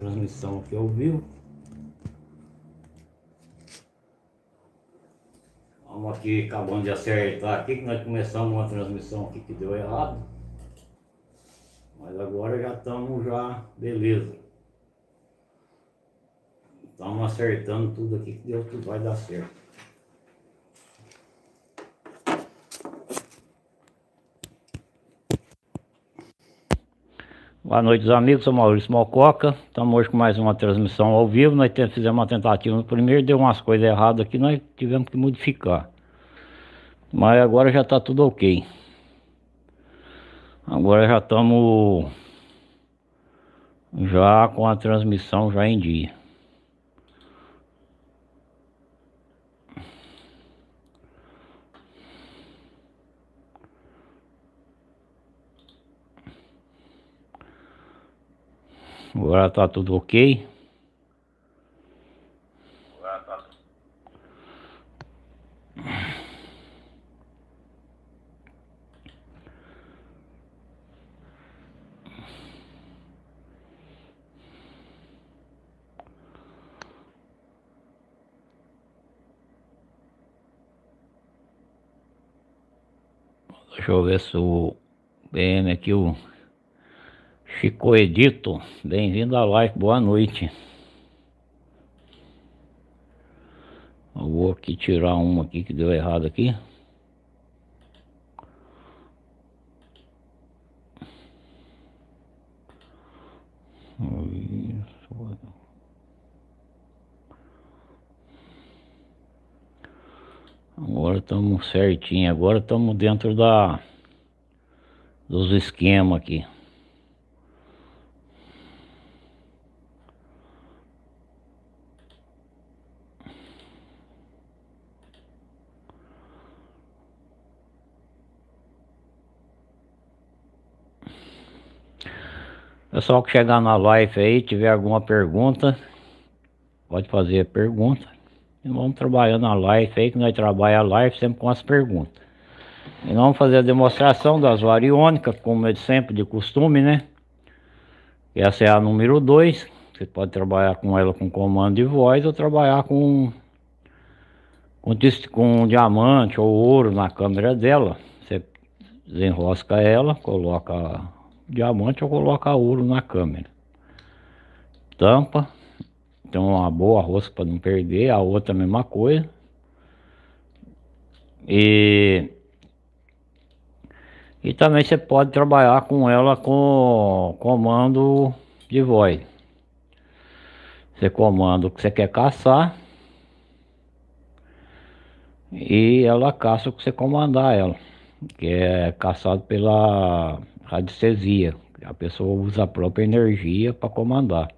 Transmissão aqui ao vivo. Vamos aqui acabando de acertar aqui, que nós começamos uma transmissão aqui que deu errado. Mas agora já estamos beleza. Estamos acertando tudo aqui que deu, tudo vai dar certo. Boa noite, amigos. Sou Maurício Mococa. Estamos hoje com mais uma transmissão ao vivo. Nós fizemos uma tentativa no primeiro, deu umas coisas erradas aqui, nós tivemos que modificar. Mas agora já está tudo ok. Agora já estamos com a transmissão já em dia. Agora está tudo ok. Deixa eu ver se o BM aqui, o Chico Edito. Bem-vindo à live, boa noite. Eu vou aqui tirar uma aqui que deu errado aqui. Agora estamos certinho, agora estamos dentro dos esquemas aqui. Pessoal que chegar na live aí, tiver alguma pergunta, pode fazer a pergunta. E vamos trabalhando a live aí, que nós trabalhamos a live sempre com as perguntas. E nós vamos fazer a demonstração das variônicas, como é sempre, de costume, né? Essa é a número 2. Você pode trabalhar com ela com comando de voz ou trabalhar com diamante ou ouro na câmera dela. Você desenrosca ela, coloca diamante ou coloca ouro na câmera. Tampa. Então uma boa rosca para não perder. A outra a mesma coisa. E também você pode trabalhar com ela com comando de voz. Você comanda o que você quer caçar e ela caça o que você comandar ela, que é caçado pela radiestesia. A pessoa usa a própria energia para comandar.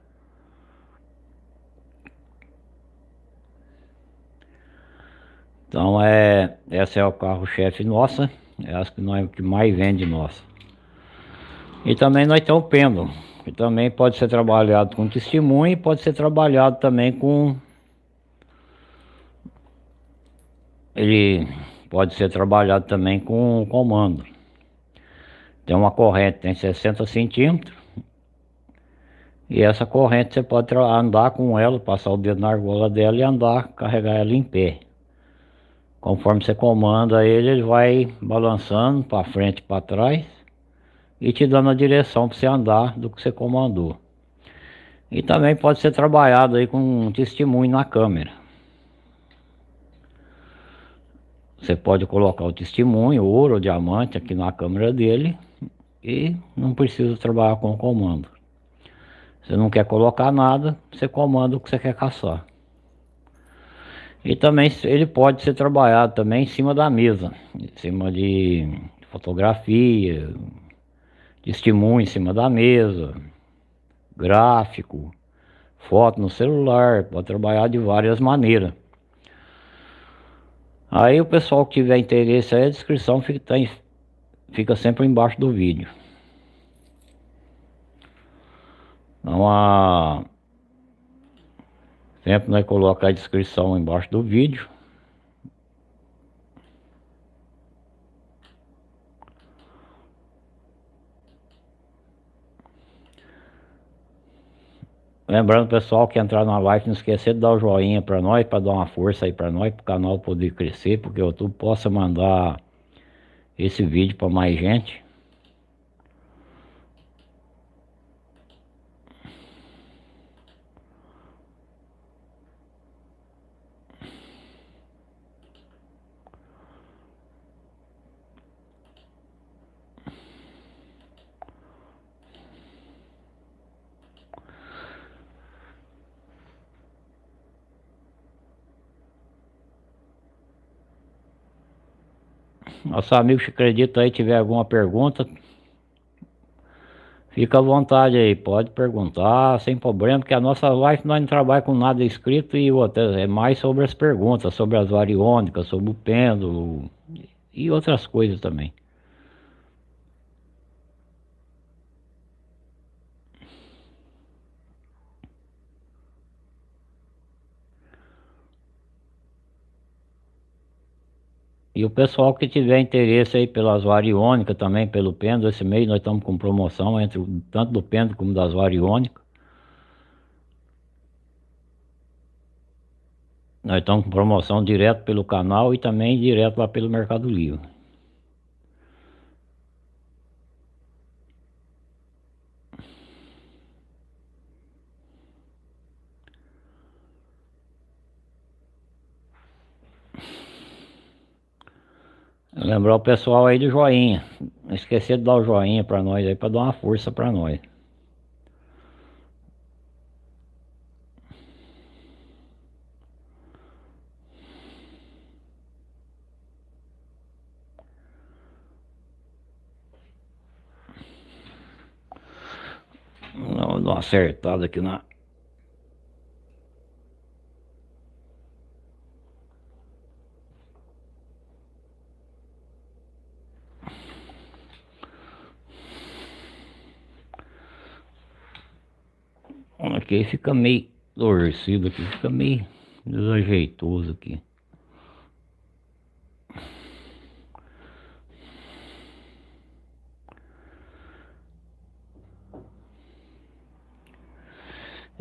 Então essa é o carro-chefe nossa, é as que nós que mais vende nossa. E também nós temos o pêndulo, que também pode ser trabalhado com testemunho e pode ser trabalhado também com... Ele pode ser trabalhado também com comando. Tem uma corrente, tem 60 centímetros. E essa corrente você pode andar com ela, passar o dedo na argola dela e andar, carregar ela em pé. Conforme você comanda ele, ele vai balançando para frente e para trás e te dando a direção para você andar do que você comandou. E também pode ser trabalhado aí com um testemunho na câmera. Você pode colocar o testemunho, ouro ou diamante aqui na câmera dele e não precisa trabalhar com o comando. Você não quer colocar nada, você comanda o que você quer caçar. E também ele pode ser trabalhado também em cima da mesa, em cima de fotografia, testemunho em cima da mesa, gráfico, foto no celular, pode trabalhar de várias maneiras. Aí o pessoal que tiver interesse aí, a descrição fica sempre embaixo do vídeo. Então sempre nós colocamos a descrição embaixo do vídeo. Lembrando, pessoal, que entrar na live, não esquecer de dar o joinha pra nós, pra dar uma força aí pra nós, pro canal poder crescer, porque o YouTube possa mandar esse vídeo pra mais gente. Nosso amigo que acredita aí, tiver alguma pergunta, fica à vontade aí, pode perguntar, sem problema, porque a nossa live nós não trabalha com nada escrito e outra, é mais sobre as perguntas, sobre as variônicas, sobre o pêndulo e outras coisas também. E o pessoal que tiver interesse aí pelas variônicas também, pelo pêndulo, esse mês nós estamos com promoção entre tanto do pêndulo como das variônicas. Nós estamos com promoção direto pelo canal e também direto lá pelo Mercado Livre. Lembrar o pessoal aí do joinha. Não esquecer de dar o joinha pra nós aí, pra dar uma força pra nós. Não, dá uma acertada aqui na... Aqui fica meio torcido aqui, fica meio desajeitoso aqui.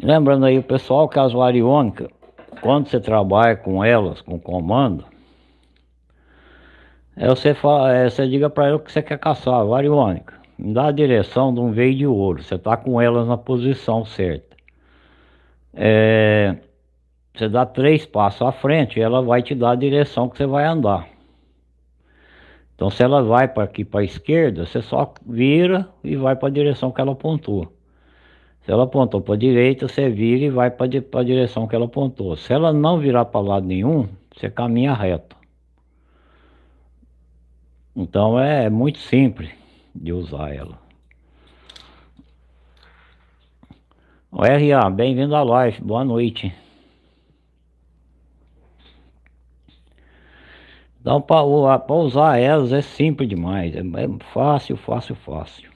Lembrando aí o pessoal que as variônicas, quando você trabalha com elas, com comando, você diga para ela que você quer caçar a variônica. Me dá a direção de um veio de ouro. Você tá com elas na posição certa. Você dá 3 passos à frente e ela vai te dar a direção que você vai andar. Então se ela vai para aqui para a esquerda, você só vira e vai para a direção que ela apontou. Se ela apontou para a direita, você vira e vai para a direção que ela apontou. Se ela não virar para lado nenhum, você caminha reto. Então é muito simples de usar ela. O RA, bem-vindo à live, boa noite. Então para usar elas é simples demais, é fácil, fácil, fácil.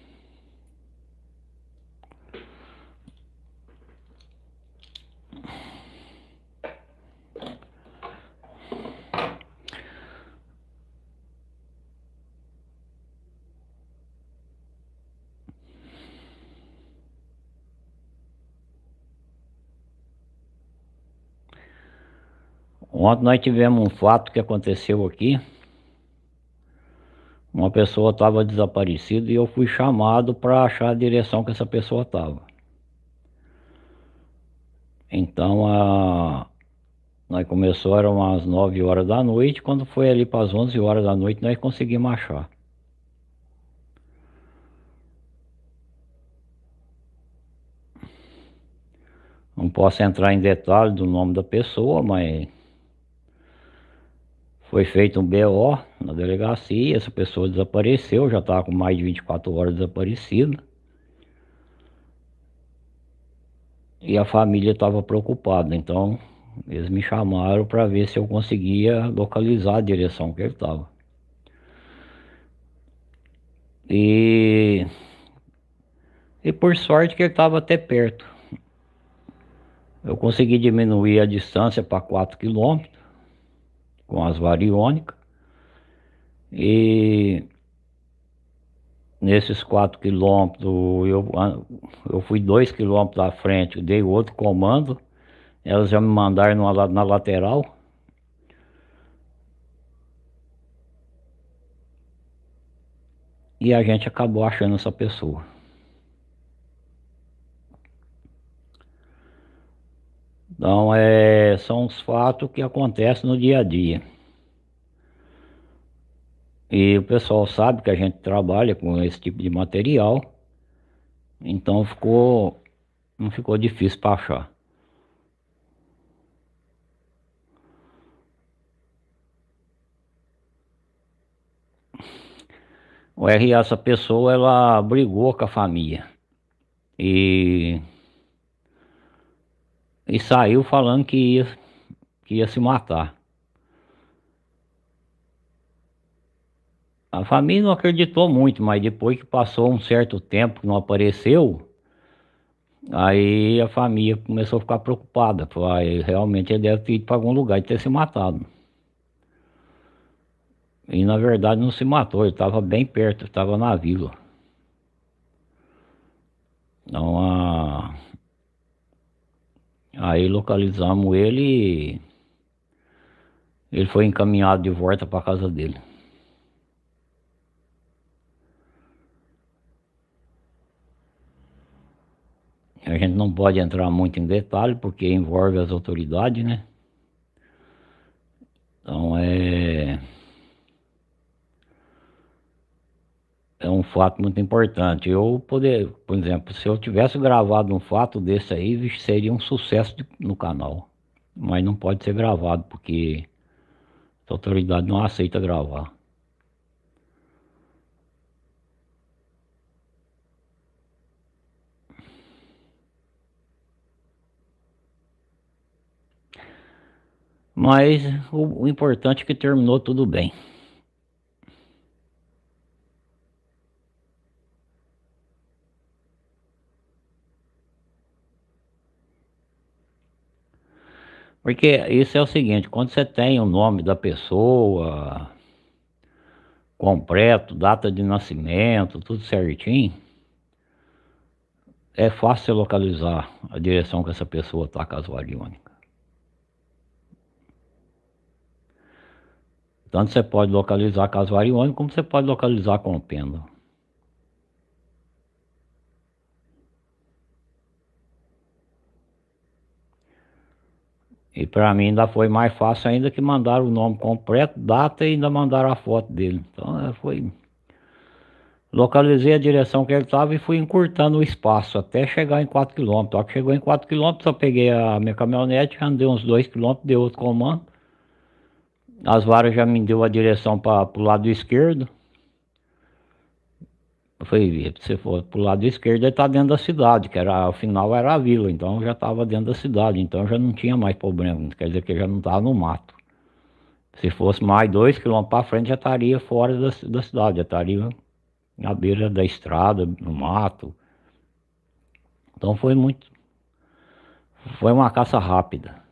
Ontem nós tivemos um fato que aconteceu aqui. Uma pessoa estava desaparecida e eu fui chamado para achar a direção que essa pessoa estava. Então nós começou, eram umas 9 horas da noite, quando foi ali para as 11 horas da noite nós conseguimos achar. Não posso entrar em detalhe do nome da pessoa, mas foi feito um BO na delegacia, essa pessoa desapareceu, já estava com mais de 24 horas desaparecida. E a família estava preocupada, então eles me chamaram para ver se eu conseguia localizar a direção que ele estava. E por sorte que ele estava até perto. Eu consegui diminuir a distância para 4 quilômetros com as variônicas. E Nesses 4 quilômetros, eu fui 2 quilômetros à frente, dei outro comando, elas já me mandaram na lateral. E a gente acabou achando essa pessoa. Então, são os fatos que acontecem no dia a dia. E o pessoal sabe que a gente trabalha com esse tipo de material, então não ficou difícil para achar. O RA, essa pessoa, ela brigou com a família e, e saiu falando que ia se matar. A família não acreditou muito, mas depois que passou um certo tempo que não apareceu, aí a família começou a ficar preocupada. Falou, realmente ele deve ter ido para algum lugar e ter se matado. E na verdade não se matou, ele estava bem perto, estava na vila. Então, aí localizamos ele e ele foi encaminhado de volta para casa dele. A gente não pode entrar muito em detalhe porque envolve as autoridades, né? Então é um fato muito importante. Por exemplo, se eu tivesse gravado um fato desse aí, vixe, seria um sucesso no canal. Mas não pode ser gravado porque a autoridade não aceita gravar. Mas o importante é que terminou tudo bem. Porque isso é o seguinte, quando você tem o nome da pessoa completo, data de nascimento, tudo certinho, é fácil você localizar a direção que essa pessoa está, Casuária Única. Tanto você pode localizar Casuária Única, como você pode localizar Compêndio. E para mim ainda foi mais fácil ainda que mandaram o nome completo, data e ainda mandaram a foto dele. Então foi. Localizei a direção que ele estava e fui encurtando o espaço até chegar em 4 quilômetros. Só que chegou em 4 quilômetros, eu peguei a minha caminhonete, andei uns 2 quilômetros, dei outro comando. As varas já me deu a direção para o lado esquerdo. Eu falei, se for para o lado esquerdo, ele está dentro da cidade, que era, afinal era a vila, então já estava dentro da cidade, então já não tinha mais problema, quer dizer que já não estava no mato. Se fosse mais 2 quilômetros para frente, já estaria fora da cidade, já estaria na beira da estrada, no mato. Então foi uma caça rápida.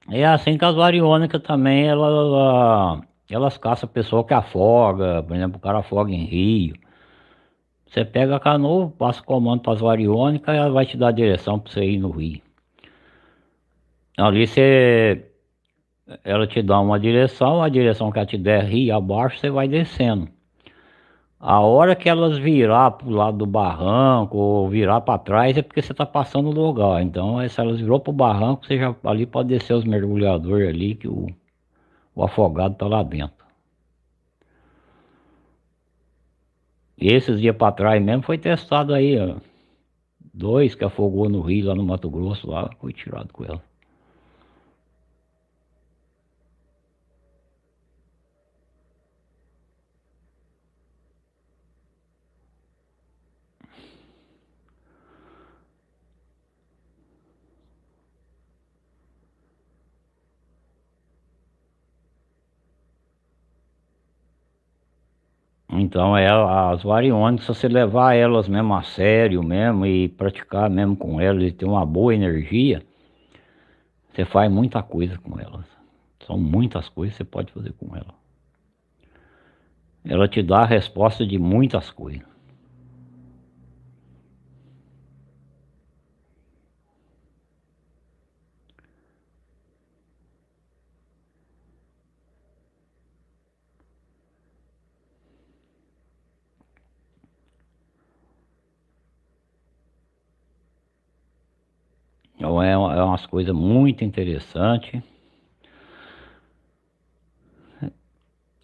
E é assim que as variônicas também, elas caçam pessoa que afoga, por exemplo, o cara afoga em rio. Você pega a canoa, passa o comando para as variônicas e ela vai te dar a direção para você ir no rio. Ali ela te dá uma direção, a direção que ela te der rio abaixo, você vai descendo. A hora que elas virar pro lado do barranco ou virar para trás é porque você está passando o lugar. Então, se elas virou pro barranco, você já ali pode descer os mergulhadores ali que o afogado tá lá dentro. E esses dias para trás mesmo foi testado aí, ó. 2 que afogou no rio lá no Mato Grosso, lá foi tirado com ela. Então as variônicas, se você levar elas mesmo a sério mesmo e praticar mesmo com elas e ter uma boa energia, você faz muita coisa com elas. São muitas coisas que você pode fazer com elas. ela te dá a resposta de muitas coisas. Então é umas coisas muito interessantes.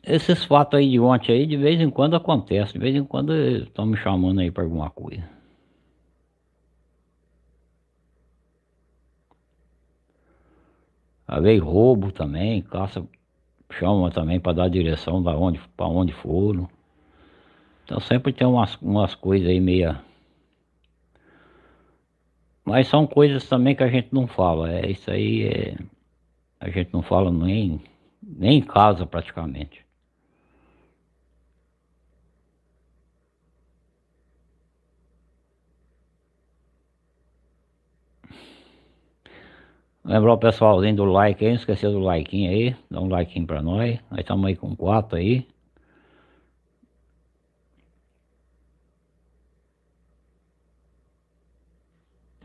Esses fatos aí de ontem aí, de vez em quando acontece, de vez em quando estão me chamando aí para alguma coisa. Às vezes roubo também, caça, chama também para dar direção da onde, para onde foram. Então sempre tem umas coisas aí meia. Mas são coisas também que a gente não fala. É isso aí, a gente não fala nem em casa praticamente. Lembrar o pessoalzinho do like aí, não esquecer do likeinho aí, dá um likeinho pra nós. Nós estamos aí com 4 aí.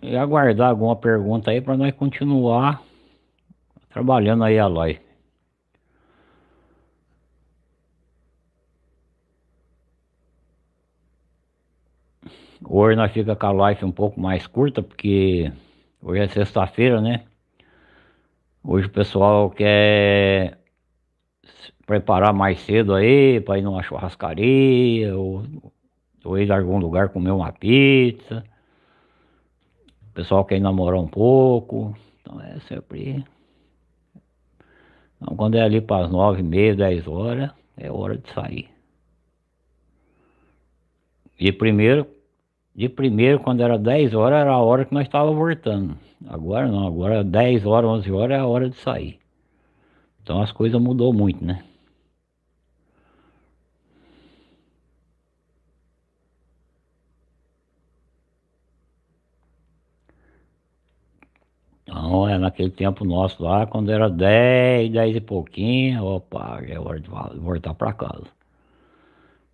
E aguardar alguma pergunta aí pra nós continuar trabalhando aí a live. Hoje nós fica com a live um pouco mais curta, porque hoje é sexta-feira, né? Hoje o pessoal quer se preparar mais cedo aí pra ir numa churrascaria ou ir a algum lugar comer uma pizza. O pessoal quer ir namorar um pouco. Então é sempre. Então, quando é ali para as 9h30, 10 horas, é hora de sair. De primeiro, de primeiro, quando era 10 horas, era a hora que nós estávamos voltando. Agora não, agora 10 horas, 11 horas é a hora de sair. Então as coisas mudou muito, né? Então é naquele tempo nosso lá, quando era 10, 10 e pouquinho, opa, já é hora de voltar para casa.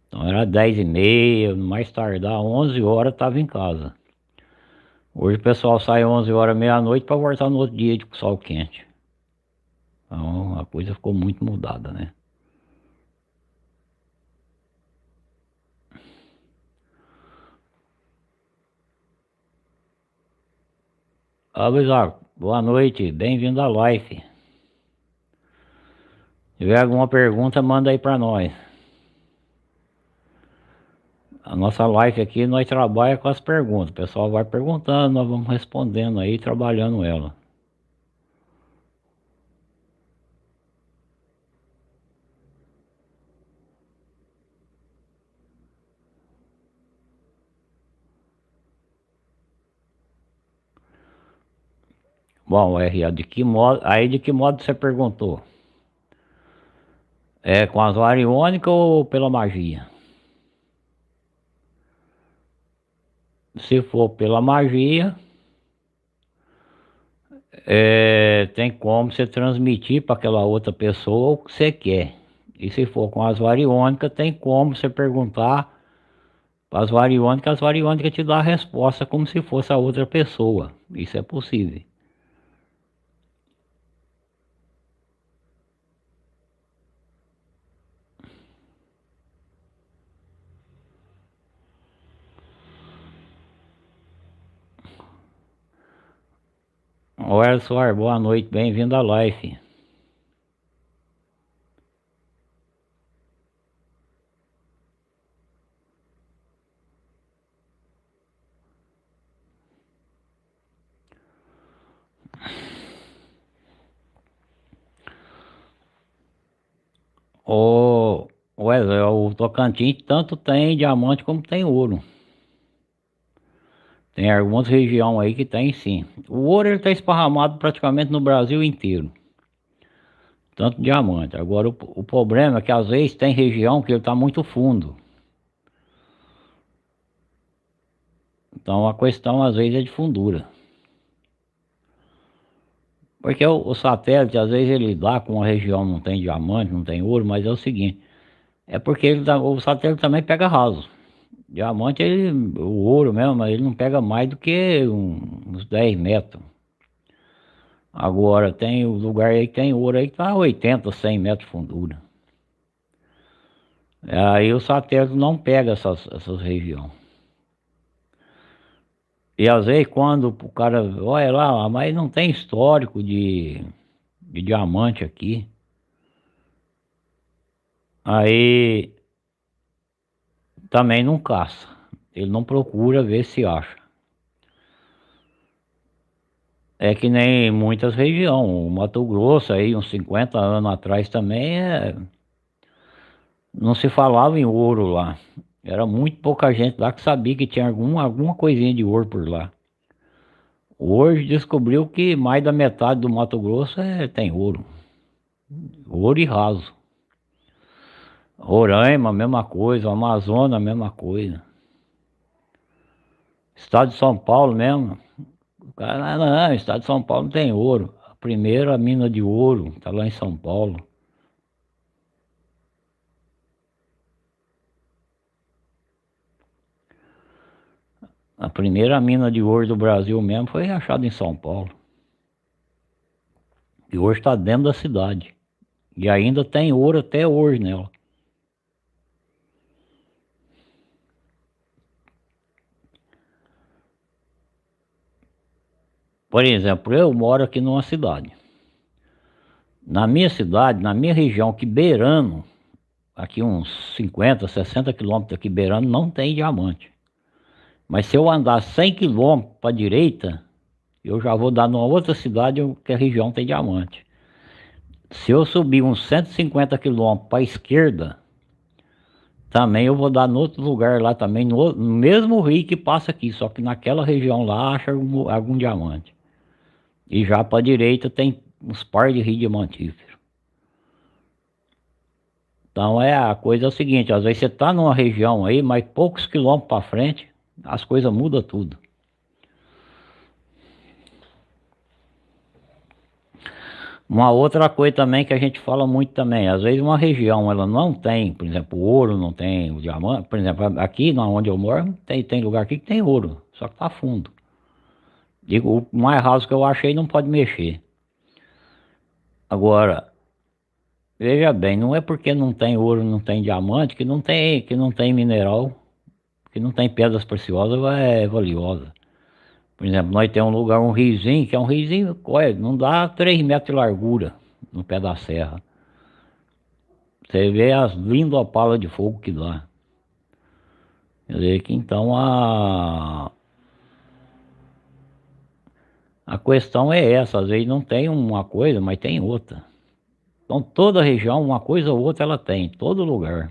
Então era 10h30, mais tardar 11 horas estava em casa. Hoje o pessoal sai 11 horas, meia-noite para voltar no outro dia de sol quente. Então a coisa ficou muito mudada, né? Luizar, boa noite, bem-vindo à live. Se tiver alguma pergunta, manda aí para nós. A nossa live aqui, nós trabalhamos com as perguntas. O pessoal vai perguntando, nós vamos respondendo aí, trabalhando ela. Bom, R.A., de que modo você perguntou? É com as variônicas ou pela magia? Se for pela magia, tem como você transmitir para aquela outra pessoa o que você quer. E se for com as variônicas, tem como você perguntar para as variônicas te dão a resposta como se fosse a outra pessoa. Isso é possível. Olha só, boa noite, bem-vindo à live. Wesley, o Tocantins tanto tem diamante como tem ouro. Tem algumas regiões aí que tem sim. O ouro ele está esparramado praticamente no Brasil inteiro. Tanto diamante. Agora o problema é que às vezes tem região que ele está muito fundo. Então a questão às vezes é de fundura. Porque o satélite às vezes ele dá com uma região não tem diamante, não tem ouro, mas é o seguinte. É porque o satélite também pega raso. Diamante, o ouro mesmo, ele não pega mais do que uns 10 metros. Agora tem o lugar aí que tem ouro aí que tá 80, 100 metros de fundura. Aí o satélite não pega essas regiões. E às vezes quando o cara olha lá, mas não tem histórico de diamante aqui. Aí também não caça. Ele não procura ver se acha. É que nem muitas regiões. O Mato Grosso aí, uns 50 anos atrás também, não se falava em ouro lá. Era muito pouca gente lá que sabia que tinha alguma coisinha de ouro por lá. Hoje descobriu que mais da metade do Mato Grosso tem ouro. Ouro e raso. Roraima, mesma coisa. Amazonas, mesma coisa. Estado de São Paulo mesmo. O cara, não, estado de São Paulo não tem ouro. A primeira mina de ouro está lá em São Paulo. A primeira mina de ouro do Brasil mesmo foi achada em São Paulo. E hoje está dentro da cidade. E ainda tem ouro até hoje nela. Por exemplo, eu moro aqui numa cidade. Na minha cidade, na minha região, aqui beirando, aqui uns 50, 60 quilômetros aqui beirando, não tem diamante. Mas se eu andar 100 quilômetros para a direita, eu já vou dar numa outra cidade que a região tem diamante. Se eu subir uns 150 quilômetros para a esquerda, também eu vou dar no outro lugar lá também, no mesmo rio que passa aqui, só que naquela região lá acha algum diamante. E já para a direita tem uns par de rios diamantíferos. Então a coisa é o seguinte, às vezes você está numa região aí, mas poucos quilômetros para frente, as coisas mudam tudo. Uma outra coisa também que a gente fala muito também, às vezes uma região ela não tem, por exemplo, o ouro, não tem o diamante, por exemplo, aqui onde eu moro, tem lugar aqui que tem ouro, só que tá fundo. Digo, o mais raso que eu achei não pode mexer. Agora, veja bem, não é porque não tem ouro, não tem diamante, que não tem mineral, que não tem pedras preciosas, é valiosa. Por exemplo, nós temos um lugar, um riozinho, que é um riozinho, olha, não dá 3 metros de largura no pé da serra. Você vê as lindas opalas de fogo que dá. Quer dizer que então a questão é essa, às vezes não tem uma coisa, mas tem outra. Então toda região, uma coisa ou outra ela tem, todo lugar.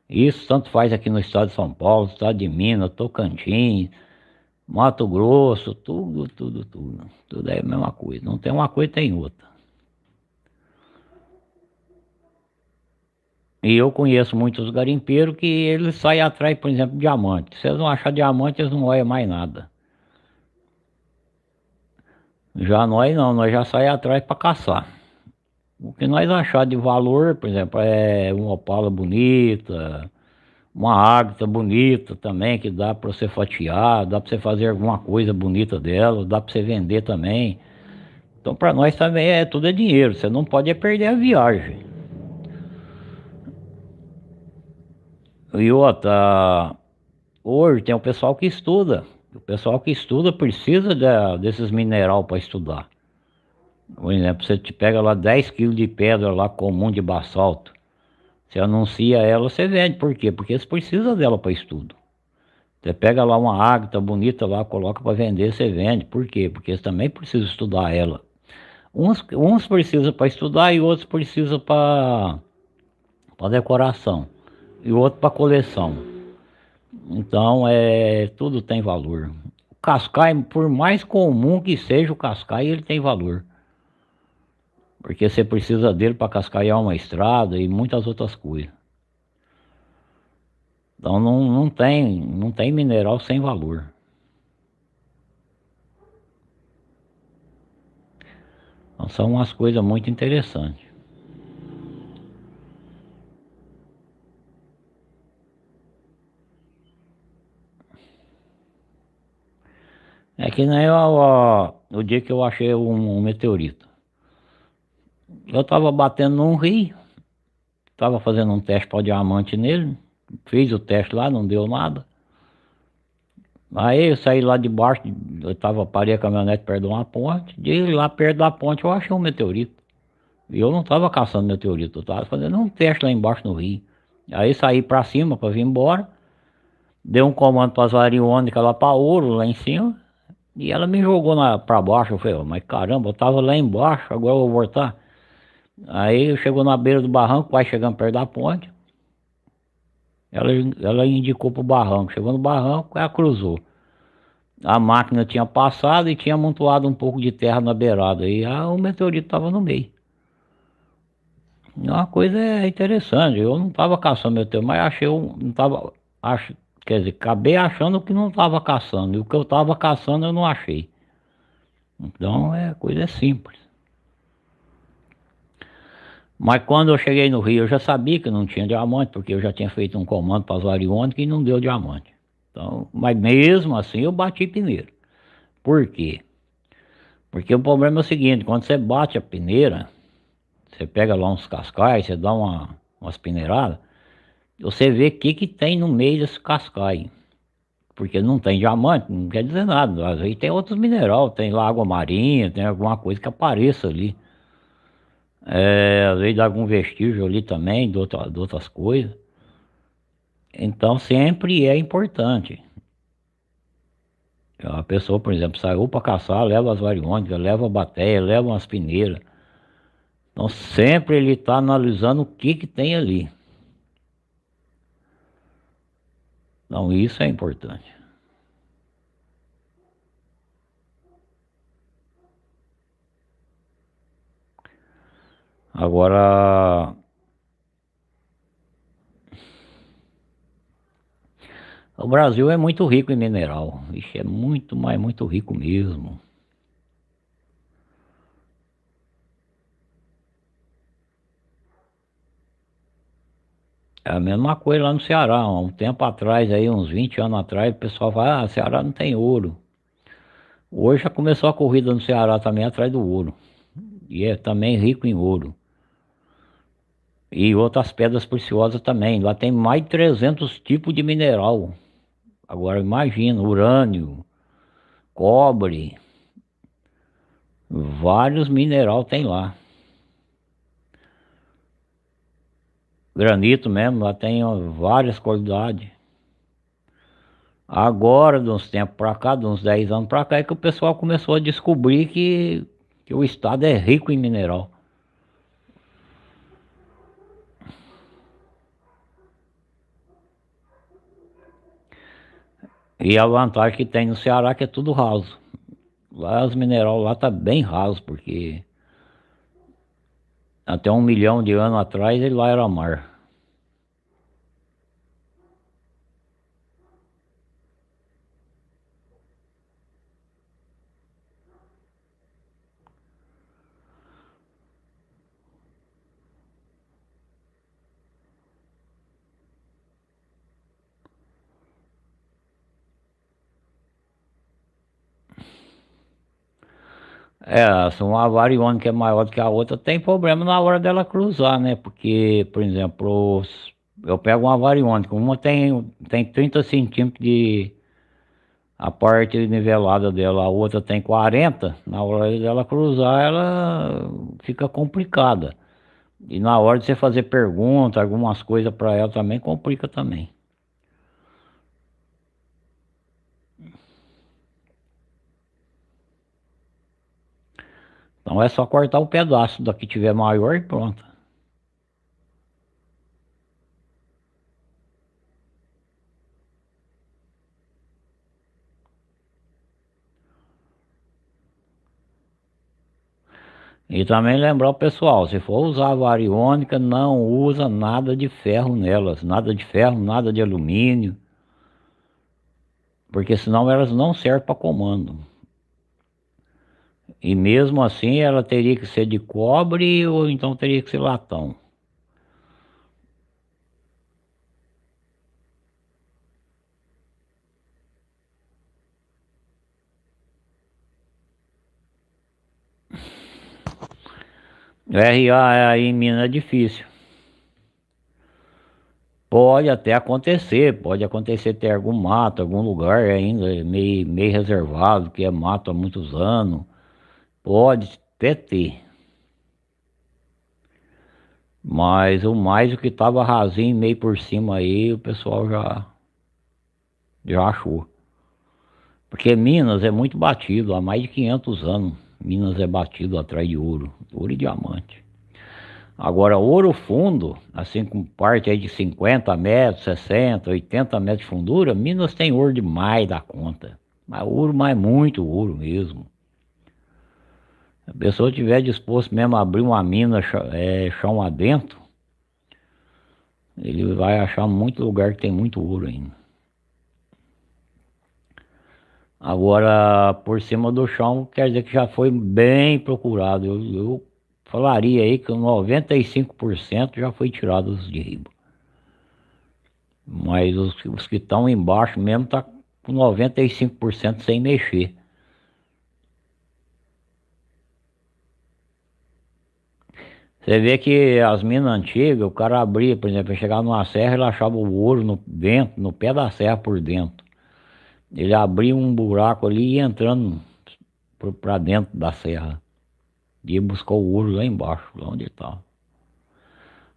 Isso tanto faz aqui no estado de São Paulo, estado de Minas, Tocantins, Mato Grosso, tudo, tudo, tudo. Tudo é a mesma coisa. Não tem uma coisa, tem outra. E eu conheço muitos garimpeiros que eles saem atrás, por exemplo, de diamante. Se eles não achar diamante, eles não olham mais nada. Já nós não, nós já saímos atrás para caçar. O que nós achar de valor, por exemplo, é uma opala bonita, uma águia bonita também, que dá para você fatiar, dá para você fazer alguma coisa bonita dela, dá para você vender também. Então para nós também tudo é dinheiro, você não pode perder a viagem. E outra, hoje tem o pessoal que estuda. O pessoal que estuda precisa desses mineral para estudar. Por exemplo, você te pega lá 10 quilos de pedra lá comum de basalto. Você anuncia ela, você vende. Por quê? Porque você precisa dela para estudo. Você pega lá uma ágata bonita lá, coloca para vender, você vende. Por quê? Porque você também precisa estudar ela. Uns precisam para estudar e outros precisam para decoração. E outro para coleção. Então, tudo tem valor. O cascai, por mais comum que seja o cascai, ele tem valor. Porque você precisa dele para cascaiar uma estrada e muitas outras coisas. Então não tem mineral sem valor. Então são umas coisas muito interessantes. É que nem o dia que eu achei um meteorito. Eu tava batendo num rio, tava fazendo um teste para diamante nele, fiz o teste lá, não deu nada. Aí eu saí lá de baixo, parei a caminhonete perto de uma ponte, e lá perto da ponte eu achei um meteorito. E eu não tava caçando meteorito, eu tava fazendo um teste lá embaixo no rio. Aí saí pra cima pra vir embora, dei um comando para as variônicas lá pra ouro, lá em cima, e ela me jogou pra baixo. Eu falei: "Ó, mas caramba, eu tava lá embaixo, agora eu vou voltar." Aí chegou na beira do barranco, quase chegando perto da ponte, ela, ela indicou pro barranco. Chegou no barranco, ela cruzou. A máquina tinha passado e tinha amontoado um pouco de terra na beirada. E o meteorito estava no meio. Uma coisa interessante. Eu não estava caçando meteorito, mas achei um, não estava, quer dizer, acabei achando que não estava caçando. E o que eu estava caçando eu não achei. Então coisa simples. Mas quando eu cheguei no Rio, eu já sabia que não tinha diamante, porque eu já tinha feito um comando para as variônicas e não deu diamante. Então, mas mesmo assim eu bati peneira. Por quê? Porque o problema é o seguinte: quando você bate a peneira, você pega lá uns cascais, você dá umas peneiradas, você vê o que que tem no meio desse cascai. Porque não tem diamante, não quer dizer nada. Às vezes tem outros minerais, tem lá água marinha, tem alguma coisa que apareça ali. Às vezes dá algum vestígio ali também de outras coisas. Então sempre é importante. A pessoa, por exemplo, saiu para caçar, leva as variônicas, leva a bateia, leva umas peneiras. Então sempre ele está analisando o que que tem ali. Então isso é importante. Agora, o Brasil é muito rico em mineral. Ixi, é muito, mas muito rico mesmo. É a mesma coisa lá no Ceará. Há um tempo atrás, aí, uns 20 anos atrás, o pessoal fala: "Ah, Ceará não tem ouro." Hoje já começou a corrida no Ceará também atrás do ouro. E é também rico em ouro. E outras pedras preciosas também. Lá tem mais de 300 tipos de mineral. Agora imagina: urânio, cobre, vários mineral tem lá. Granito mesmo, lá tem várias qualidades. Agora, de uns tempos pra cá, de uns 10 anos pra cá, é que o pessoal começou a descobrir que o estado é rico em mineral. E a vantagem que tem no Ceará é que é tudo raso. Lá os minerais lá tá bem raso, porque até 1 milhão de anos atrás ele lá era mar. Se uma variônica que é maior do que a outra, tem problema na hora dela cruzar, né? Porque, por exemplo, eu pego uma variônica, uma tem 30 centímetros de a parte nivelada dela, a outra tem 40. Na hora dela cruzar, ela fica complicada. E na hora de você fazer pergunta, algumas coisas para ela também complica também. Então é só cortar um pedaço da que tiver maior e pronto. E também lembrar o pessoal: se for usar a variônica, não usa nada de ferro nelas, nada de ferro, nada de alumínio, porque senão elas não servem para comando. E mesmo assim ela teria que ser de cobre ou então teria que ser latão. RA aí em Minas é difícil. Pode acontecer ter algum mato, algum lugar ainda meio reservado, que é mato há muitos anos. Pode até ter. Mas o que tava rasinho, meio por cima aí, o pessoal já achou. Porque Minas é muito batido, há mais de 500 anos. Minas é batido atrás de ouro, ouro e diamante. Agora, ouro fundo, assim com parte aí de 50 metros, 60, 80 metros de fundura, Minas tem ouro demais da conta. Mas muito ouro mesmo. Se a pessoa tiver disposto mesmo a abrir uma mina chão adentro, ele vai achar muito lugar que tem muito ouro ainda. Agora, por cima do chão, quer dizer que já foi bem procurado. Eu falaria aí que 95% já foi tirado de riba. Mas os que estão embaixo mesmo tá com 95% sem mexer. Você vê que as minas antigas, o cara abria, por exemplo, ele chegava numa serra, ele achava o ouro dentro, no pé da serra por dentro. Ele abria um buraco ali e ia entrando pra dentro da serra. Ia buscar o ouro lá embaixo, lá onde estava.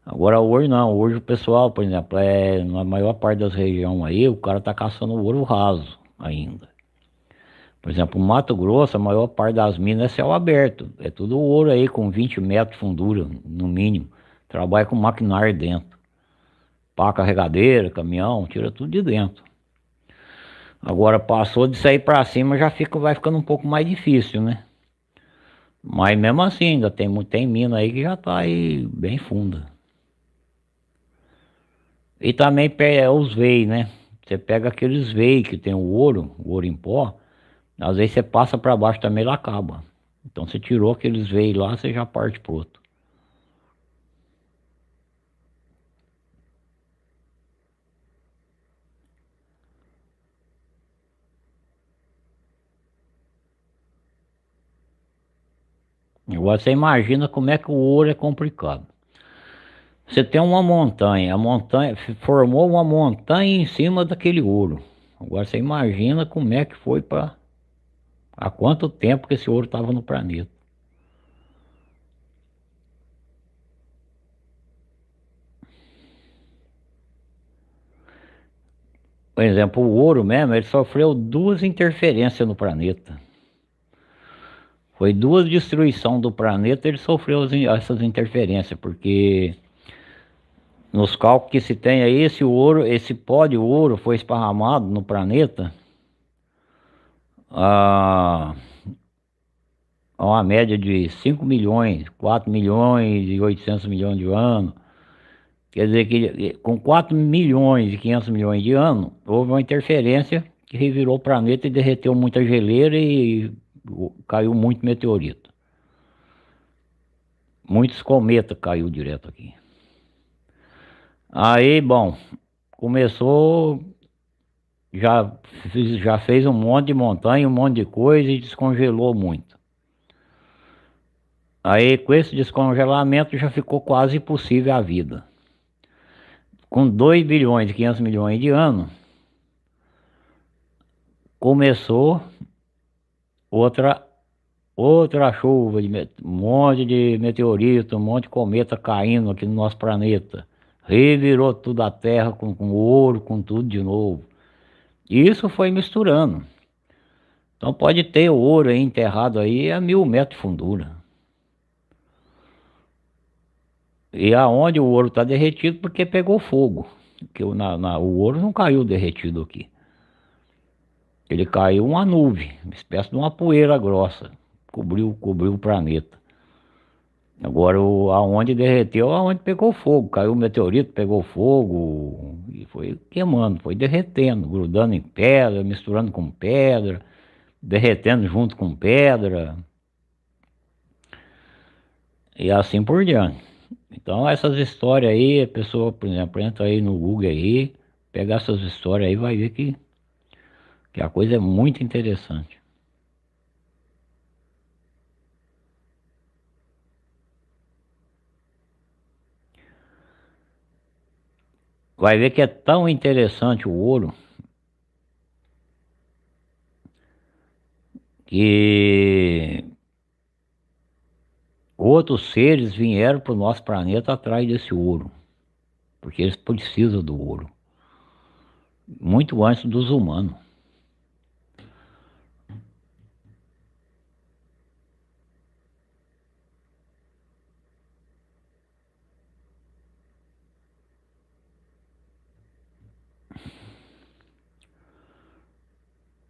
Agora hoje não, hoje o pessoal, por exemplo, na maior parte das regiões aí, o cara tá caçando ouro raso ainda. Por exemplo, o Mato Grosso, a maior parte das minas é céu aberto. É tudo ouro aí com 20 metros de fundura, no mínimo. Trabalha com maquinário dentro. Pá carregadeira, caminhão, tira tudo de dentro. Agora passou de sair pra cima, vai ficando um pouco mais difícil, né? Mas mesmo assim, ainda tem mina aí que já tá aí bem funda. E também os veios, né? Você pega aqueles veios que tem o ouro em pó, às vezes você passa pra baixo também, ele acaba. Então você tirou aqueles veios lá, você já parte pro outro. Agora você imagina como é que o ouro é complicado. Você tem uma montanha, a montanha formou uma montanha em cima daquele ouro. Agora você imagina como é que foi para há quanto tempo que esse ouro estava no planeta. Por exemplo, o ouro mesmo, ele sofreu duas interferências no planeta. Foi duas destruições do planeta, ele sofreu essas interferências, porque nos cálculos que se tem aí, esse ouro, esse pó de ouro foi esparramado no planeta a uma média de 5 milhões, 4 milhões e 800 milhões de anos. Quer dizer que com 4 milhões e 500 milhões de anos, houve uma interferência que revirou o planeta e derreteu muita geleira e caiu muito meteorito. Muitos cometas caiu direto aqui. Aí, bom, começou, já, já fez um monte de montanha, um monte de coisa e descongelou muito. Aí, com esse descongelamento, já ficou quase impossível a vida. Com 2 bilhões e 500 milhões de anos, começou outra outra chuva, um monte de meteorito, um monte de cometa caindo aqui no nosso planeta. Revirou tudo a Terra com ouro, com tudo de novo. E isso foi misturando. Então pode ter ouro aí enterrado aí a 1.000 metros de fundura. E aonde o ouro está derretido porque pegou fogo. Porque o ouro não caiu derretido aqui. Ele caiu uma nuvem, uma espécie de uma poeira grossa. Cobriu o planeta. Agora, aonde derreteu, aonde pegou fogo. Caiu o meteorito, pegou fogo e foi queimando, foi derretendo, grudando em pedra, misturando com pedra, derretendo junto com pedra e assim por diante. Então, essas histórias aí, a pessoa, por exemplo, entra aí no Google aí, pega essas histórias aí, vai ver que a coisa é muito interessante. vai ver que é tão interessante o ouro que outros seres vieram para o nosso planeta atrás desse ouro, porque eles precisam do ouro, muito antes dos humanos.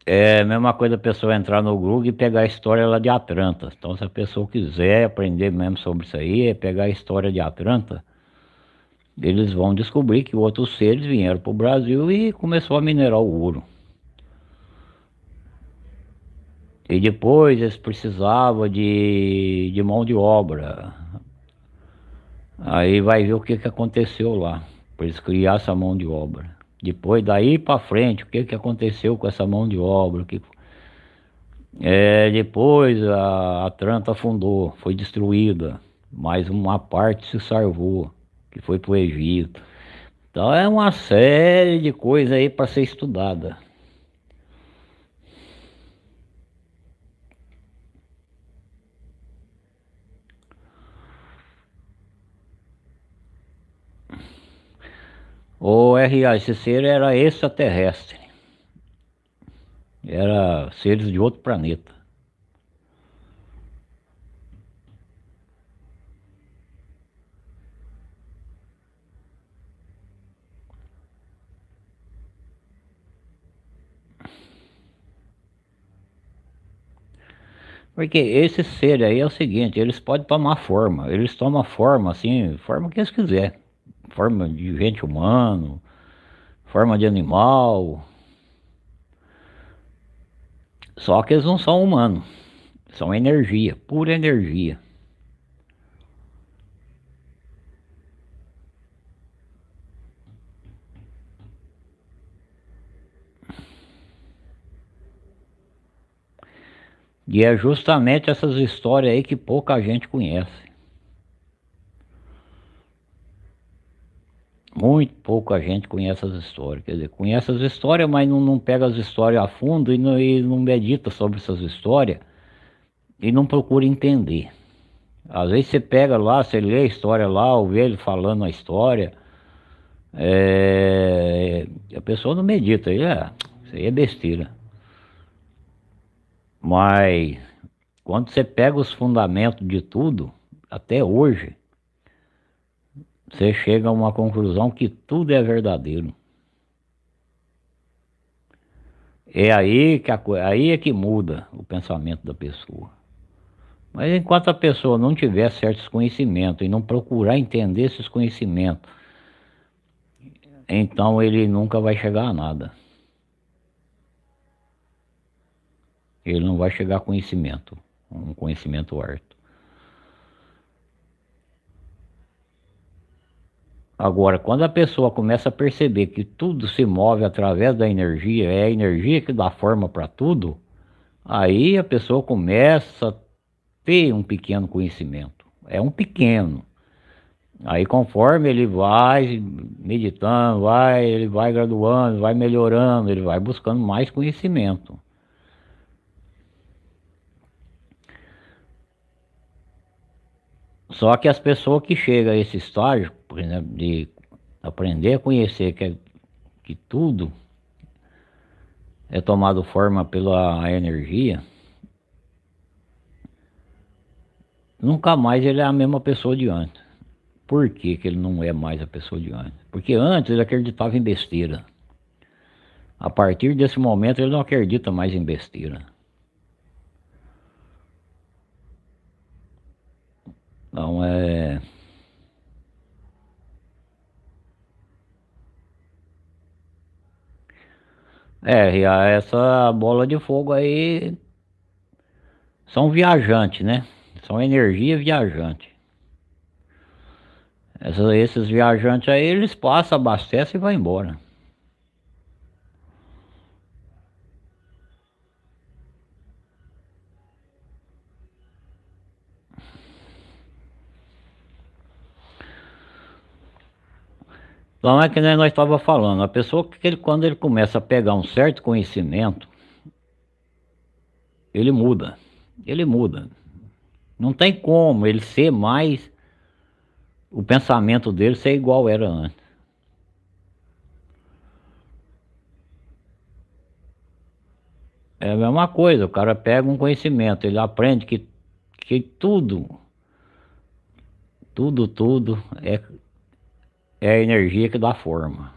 É a mesma coisa a pessoa entrar no Google e pegar a história lá de Atlanta. Então, se a pessoa quiser aprender mesmo sobre isso aí, é pegar a história de Atlanta, eles vão descobrir que outros seres vieram para o Brasil e começou a minerar o ouro. E depois eles precisavam de mão de obra. Aí vai ver o que que aconteceu lá, para eles criar essa mão de obra. Depois daí para frente, o que que aconteceu com essa mão de obra? Depois a Atlanta afundou, foi destruída, mas uma parte se salvou, que foi para o Egito. Então é uma série de coisas aí para ser estudada. O RA, esse ser era extraterrestre, era seres de outro planeta. Porque esse ser aí é o seguinte, eles podem tomar forma, eles tomam forma assim, forma que eles quiserem. Forma de gente humano, forma de animal. Só que eles não são humanos, são energia, pura energia. E é justamente essas histórias aí que pouca gente conhece. Muito pouca gente conhece as histórias. Quer dizer, conhece as histórias, mas não pega as histórias a fundo e não medita sobre essas histórias e não procura entender. Às vezes você pega lá, você lê a história lá, ou vê ele falando a história, a pessoa não medita, isso aí é besteira. Mas quando você pega os fundamentos de tudo, até hoje, você chega a uma conclusão que tudo é verdadeiro. É aí que aí é que muda o pensamento da pessoa. Mas enquanto a pessoa não tiver certos conhecimentos e não procurar entender esses conhecimentos, então ele nunca vai chegar a nada. Ele não vai chegar a conhecimento, um conhecimento harto. Agora, quando a pessoa começa a perceber que tudo se move através da energia, é a energia que dá forma para tudo, aí a pessoa começa a ter um pequeno conhecimento. É um pequeno. Aí conforme ele vai meditando, ele vai graduando, vai melhorando, ele vai buscando mais conhecimento. Só que as pessoas que chegam a esse estágio, por exemplo, de aprender a conhecer que tudo é tomado forma pela energia, nunca mais ele é a mesma pessoa de antes. Por que que ele não é mais a pessoa de antes? Porque antes ele acreditava em besteira. A partir desse momento ele não acredita mais em besteira. Então essa bola de fogo aí são viajantes, né? São energia viajante. Esses viajantes aí, eles passam, abastecem e vão embora. Então é que nem nós estava falando, a pessoa que quando ele começa a pegar um certo conhecimento, ele muda. Ele muda. Não tem como ele ser mais, o pensamento dele ser igual era antes. É a mesma coisa, o cara pega um conhecimento, ele aprende que tudo é a energia que dá forma.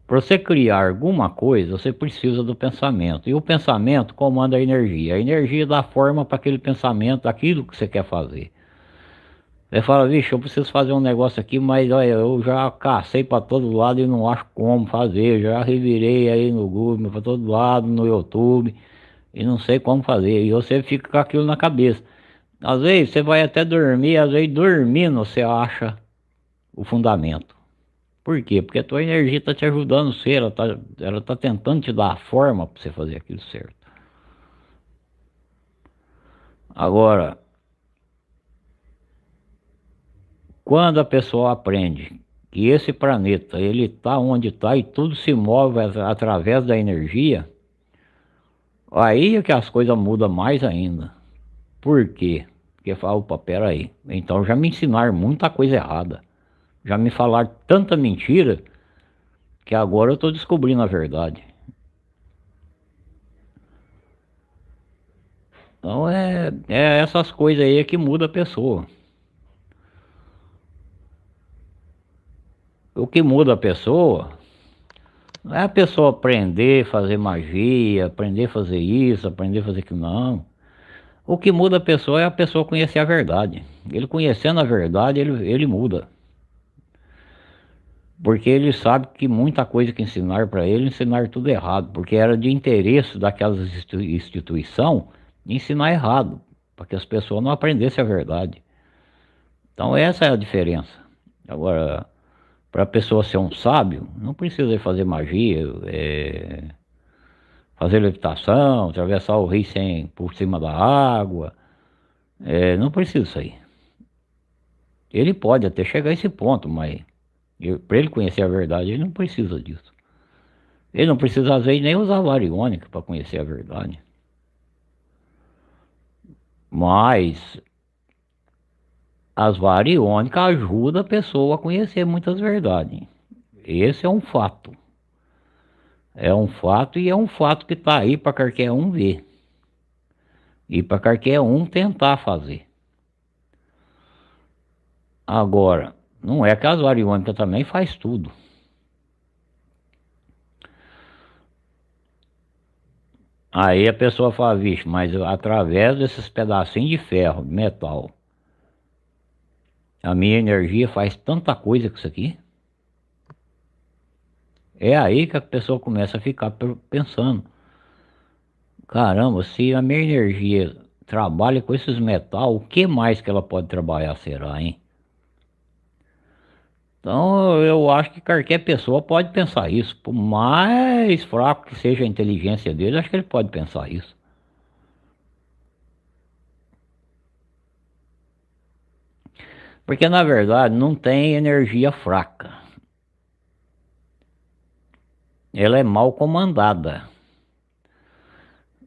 Para você criar alguma coisa, você precisa do pensamento. E o pensamento comanda a energia. A energia dá forma para aquele pensamento, aquilo que você quer fazer. Você fala, vixe, eu preciso fazer um negócio aqui, mas olha, eu já cacei para todo lado e não acho como fazer. Já revirei aí no Google, para todo lado, no YouTube, e não sei como fazer. E você fica com aquilo na cabeça. Às vezes você vai até dormir, às vezes dormindo você acha o fundamento. Por quê? Porque a tua energia está te ajudando a ser, ela tá tentando te dar a forma para você fazer aquilo certo. Agora, quando a pessoa aprende que esse planeta ele está onde está e tudo se move através da energia, aí é que as coisas mudam mais ainda. Por quê? Porque fala, opa, peraí, então já me ensinaram muita coisa errada. Já me falaram tanta mentira que agora eu estou descobrindo a verdade. Então é essas coisas aí que muda a pessoa. O que muda a pessoa não é a pessoa aprender a fazer magia, aprender a fazer isso, aprender a fazer aquilo, não. O que muda a pessoa é a pessoa conhecer a verdade. Ele conhecendo a verdade, ele muda. Porque ele sabe que muita coisa que ensinaram para ele, ensinaram tudo errado. Porque era de interesse daquelas instituição ensinar errado. Para que as pessoas não aprendessem a verdade. Então essa é a diferença. Agora, para a pessoa ser um sábio, não precisa fazer magia, fazer levitação, atravessar o rio sem, por cima da água. Não precisa isso aí. Ele pode até chegar a esse ponto, mas para ele conhecer a verdade, ele não precisa disso. Ele não precisa, às vezes, nem usar variônica para conhecer a verdade. Mas as variônicas ajudam a pessoa a conhecer muitas verdades. Esse é um fato. É um fato e é um fato que está aí para qualquer um ver. E para qualquer um tentar fazer. Agora, não é que as variônicas também faz tudo. Aí a pessoa fala, vixe, mas através desses pedacinhos de ferro, de metal, a minha energia faz tanta coisa com isso aqui. É aí que a pessoa começa a ficar pensando, caramba, se a minha energia trabalha com esses metal, o que mais que ela pode trabalhar será, hein? Então eu acho que qualquer pessoa pode pensar isso. Por mais fraco que seja a inteligência dele, acho que ele pode pensar isso. Porque na verdade não tem energia fraca. Ela é mal comandada.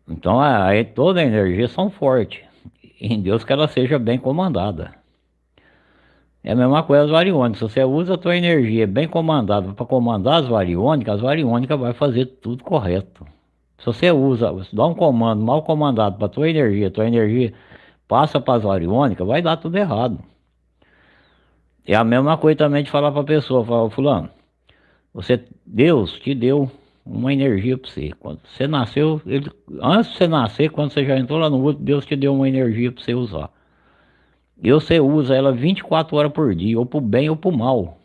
Então aí toda a energia são fortes. Em Deus que ela seja bem comandada. É a mesma coisa as variônicas. Se você usa a tua energia bem comandada para comandar as variônicas vai fazer tudo correto. Se você usa, você dá um comando mal comandado para tua energia passa para as variônicas, vai dar tudo errado. É a mesma coisa também de falar para a pessoa, falar, fulano, Deus te deu uma energia para você. Quando você nasceu, antes de você nascer, quando você já entrou lá no outro, Deus te deu uma energia para você usar. E você usa ela 24 horas por dia, ou pro bem ou pro mal.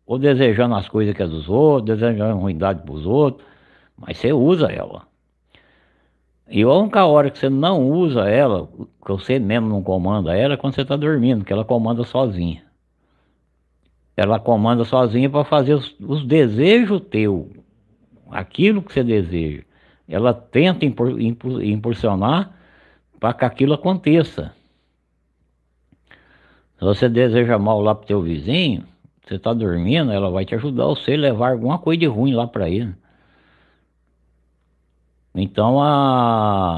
Ou desejando as coisas que é dos outros, desejando ruindade pros outros, mas você usa ela. E a única hora que você não usa ela, que você mesmo não comanda ela, é quando você está dormindo, que ela comanda sozinha. Ela comanda sozinha para fazer os desejos teus, aquilo que você deseja. Ela tenta impulsionar para que aquilo aconteça. Se você deseja mal lá pro teu vizinho, você tá dormindo, ela vai te ajudar você a levar alguma coisa de ruim lá para ele. Então,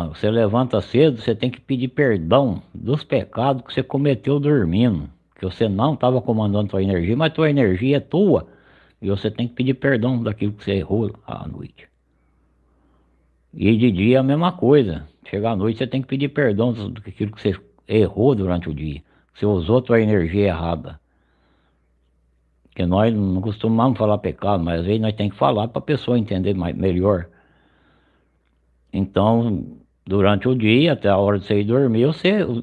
você levanta cedo, você tem que pedir perdão dos pecados que você cometeu dormindo. Que você não estava comandando tua energia, mas tua energia é tua. E você tem que pedir perdão daquilo que você errou à noite. E de dia é a mesma coisa. Chegar à noite, você tem que pedir perdão daquilo que você errou durante o dia. Você usou tua energia errada. Porque nós não costumamos falar pecado, mas às vezes nós temos que falar para a pessoa entender melhor. Então, durante o dia, até a hora de você ir dormir,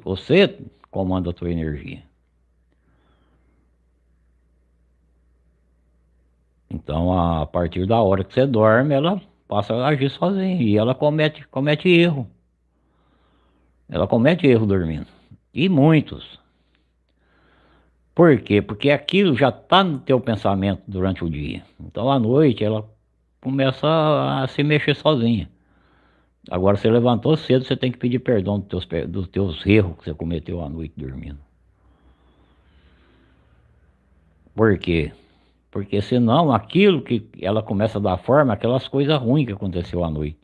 você comanda a tua energia. Então, a partir da hora que você dorme, ela passa a agir sozinha e ela comete erro. Ela comete erro dormindo. E muitos. Por quê? Porque aquilo já está no teu pensamento durante o dia. Então, à noite, ela começa a se mexer sozinha. Agora, você levantou cedo, você tem que pedir perdão dos teus erros que você cometeu à noite dormindo. Por quê? Porque senão aquilo que ela começa a dar forma, aquelas coisas ruins que aconteceu à noite.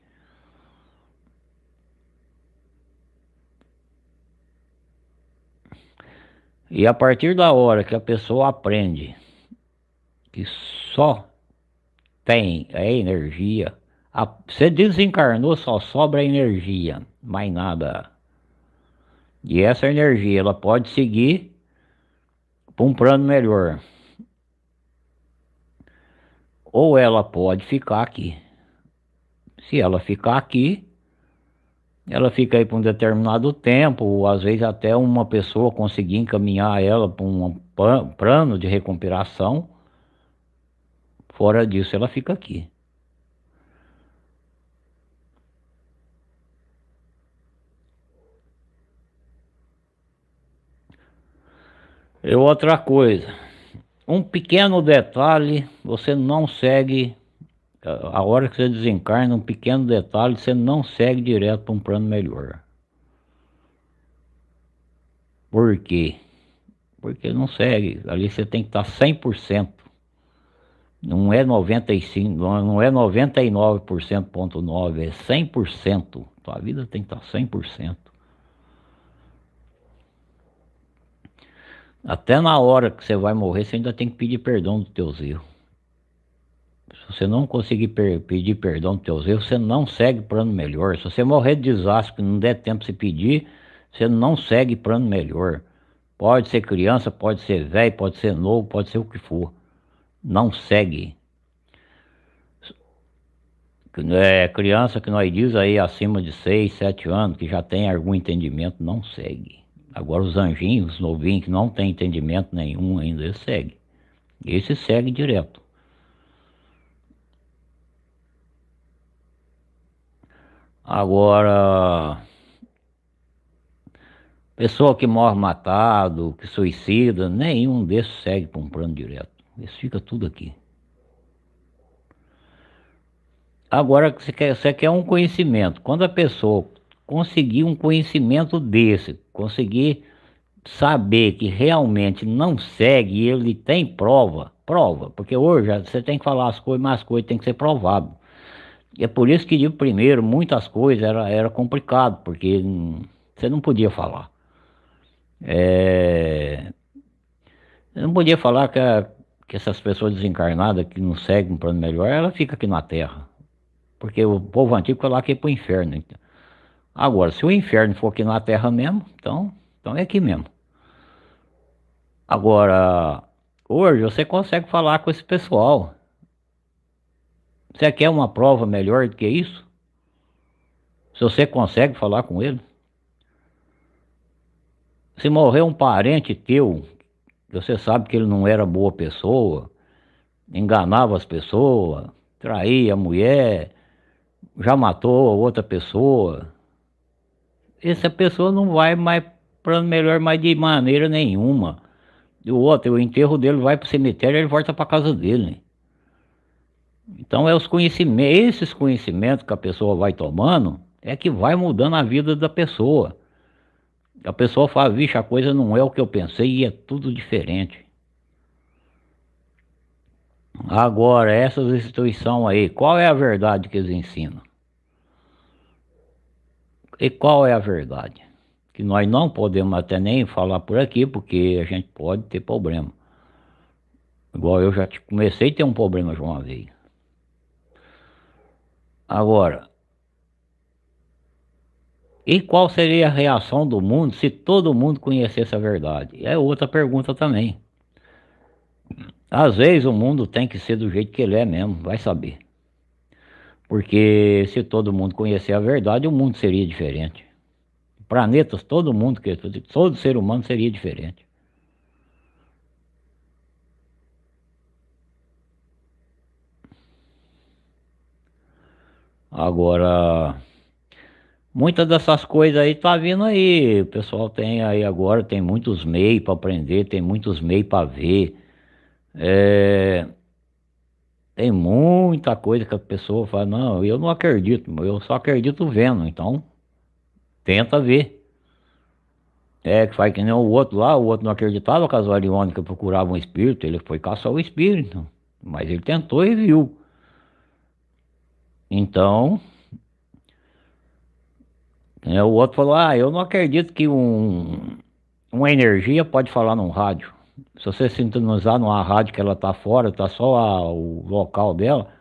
E a partir da hora que a pessoa aprende que só tem a energia, você desencarnou, só sobra energia, mais nada. E essa energia, ela pode seguir para um plano melhor. Ou ela pode ficar aqui. Se ela ficar aqui, ela fica aí por um determinado tempo, ou às vezes até uma pessoa conseguir encaminhar ela para um plano de recuperação. Fora disso, ela fica aqui. E outra coisa, um pequeno detalhe, você não segue, a hora que você desencarna, um pequeno detalhe, você não segue direto para um plano melhor. Por quê? Porque não segue, ali você tem que estar 100%. Não é 95, não é 99,9%, é 100%. Tua vida tem que estar 100%. Até na hora que você vai morrer, você ainda tem que pedir perdão dos teus erros. Se você não conseguir pedir perdão dos teus erros, você não segue plano melhor. Se você morrer de desastre, que não der tempo de você pedir, você não segue plano melhor. Pode ser criança, pode ser velho, pode ser novo, pode ser o que for. Não segue. Criança que nós diz aí acima de 6, 7 anos, que já tem algum entendimento, não segue. Agora os anjinhos, os novinhos, que não tem entendimento nenhum ainda, eles seguem. Esse segue direto. Agora, pessoa que morre matado, que suicida, nenhum desses segue para um plano direto. Eles ficam tudo aqui. Agora, você quer um conhecimento. Quando a pessoa conseguir um conhecimento desse, conseguir saber que realmente não segue e ele tem prova, porque hoje você tem que falar as coisas, mas as coisas têm que ser provadas. E é por isso que de primeiro muitas coisas era complicado, porque você não podia falar. Você não podia falar que essas pessoas desencarnadas que não seguem um plano melhor, ela fica aqui na Terra. Porque o povo antigo falava que ia pro inferno. Então. Agora, se o inferno for aqui na Terra mesmo, então é aqui mesmo. Agora, hoje você consegue falar com esse pessoal. Você quer uma prova melhor do que isso? Se você consegue falar com ele? Se morrer um parente teu, você sabe que ele não era boa pessoa, enganava as pessoas, traía a mulher, já matou outra pessoa. Essa pessoa não vai mais para melhor mais de maneira nenhuma. E o outro, o enterro dele vai para o cemitério e ele volta para casa dele. Então é os conhecimentos, esses conhecimentos que a pessoa vai tomando é que vai mudando a vida da pessoa. A pessoa fala, vixe, a coisa não é o que eu pensei e é tudo diferente. Agora, essas instituições aí, qual é a verdade que eles ensinam? E qual é a verdade? Que nós não podemos até nem falar por aqui, porque a gente pode ter problema. Igual eu já comecei a ter um problema de uma vez. Agora, e qual seria a reação do mundo se todo mundo conhecesse a verdade? É outra pergunta também. Às vezes o mundo tem que ser do jeito que ele é mesmo, vai saber. Porque se todo mundo conhecer a verdade, o mundo seria diferente. Planetas, todo mundo, todo ser humano seria diferente. Agora, muitas dessas coisas aí tá vindo aí. O pessoal tem aí agora, tem muitos meios para aprender, tem muitos meios para ver. É, tem muita coisa que a pessoa fala, não, eu não acredito, eu só acredito vendo, então tenta ver. É, que faz que nem o outro lá, o outro não acreditava que as variônicas procuravam um espírito, ele foi caçar o espírito, mas ele tentou e viu. Então, o outro falou, ah, eu não acredito que uma energia pode falar num rádio. Se você sintonizar numa rádio que ela tá fora, tá só o local dela,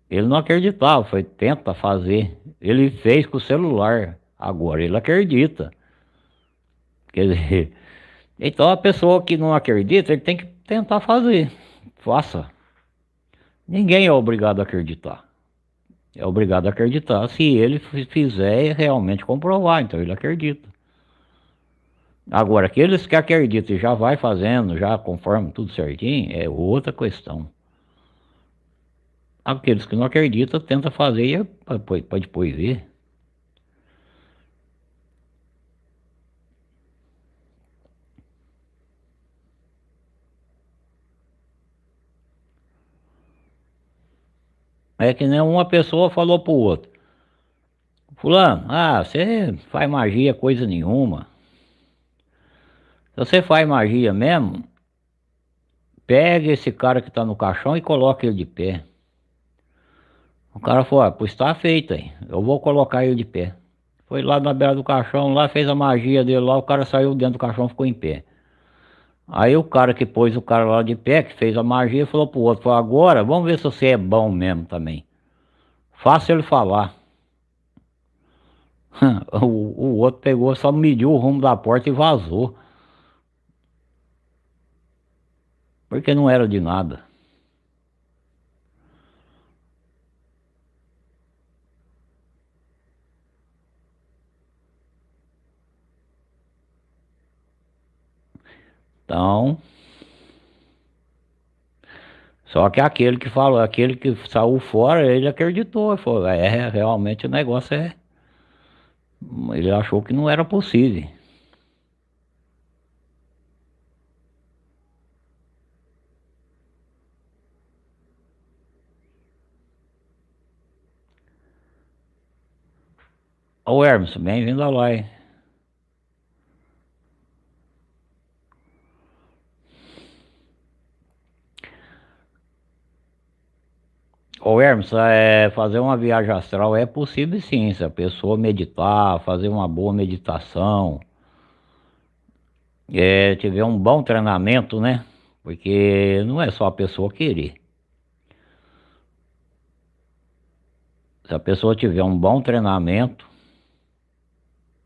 ele não acreditava, foi tenta fazer. Ele fez com o celular, agora ele acredita. Quer dizer, então a pessoa que não acredita, ele tem que tentar fazer. Faça. Ninguém é obrigado a acreditar. É obrigado a acreditar se ele fizer e realmente comprovar, então ele acredita. Agora, aqueles que acreditam e já vai fazendo, já conforme tudo certinho, é outra questão. Aqueles que não acreditam, tenta fazer e pode depois ver. É que nem uma pessoa falou pro outro. Fulano, ah, você faz magia coisa nenhuma. Se você faz magia mesmo, pega esse cara que tá no caixão e coloca ele de pé. O cara falou, ah, pois tá feito aí, eu vou colocar ele de pé. Foi lá na beira do caixão, lá fez a magia dele lá, o cara saiu dentro do caixão e ficou em pé. Aí o cara que pôs o cara lá de pé, que fez a magia, falou pro outro, falou, agora vamos ver se você é bom mesmo também. Faça ele falar. O outro pegou, só mediu o rumo da porta e vazou. Porque não era de nada. Então, só que aquele que falou, aquele que saiu fora, ele acreditou. Ele falou, é, realmente o negócio é. Ele achou que não era possível. Ô Hermes, bem-vindo à live. Ô Hermes, fazer uma viagem astral é possível sim, se a pessoa meditar, fazer uma boa meditação, tiver um bom treinamento, né? Porque não é só a pessoa querer. Se a pessoa tiver um bom treinamento,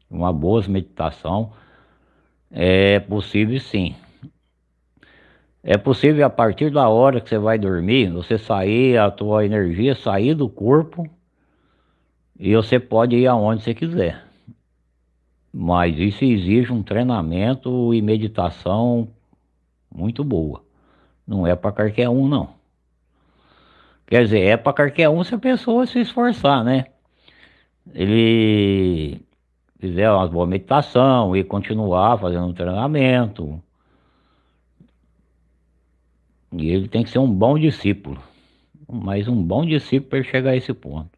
uma boa meditação, é possível sim. É possível a partir da hora que você vai dormir, você sair, a tua energia sair do corpo e você pode ir aonde você quiser. Mas isso exige um treinamento e meditação muito boa. Não é para qualquer um, não. Quer dizer, é para qualquer um se a pessoa se esforçar, né? Ele fizer uma boa meditação e continuar fazendo um treinamento. E ele tem que ser um bom discípulo. Mas um bom discípulo para ele chegar a esse ponto.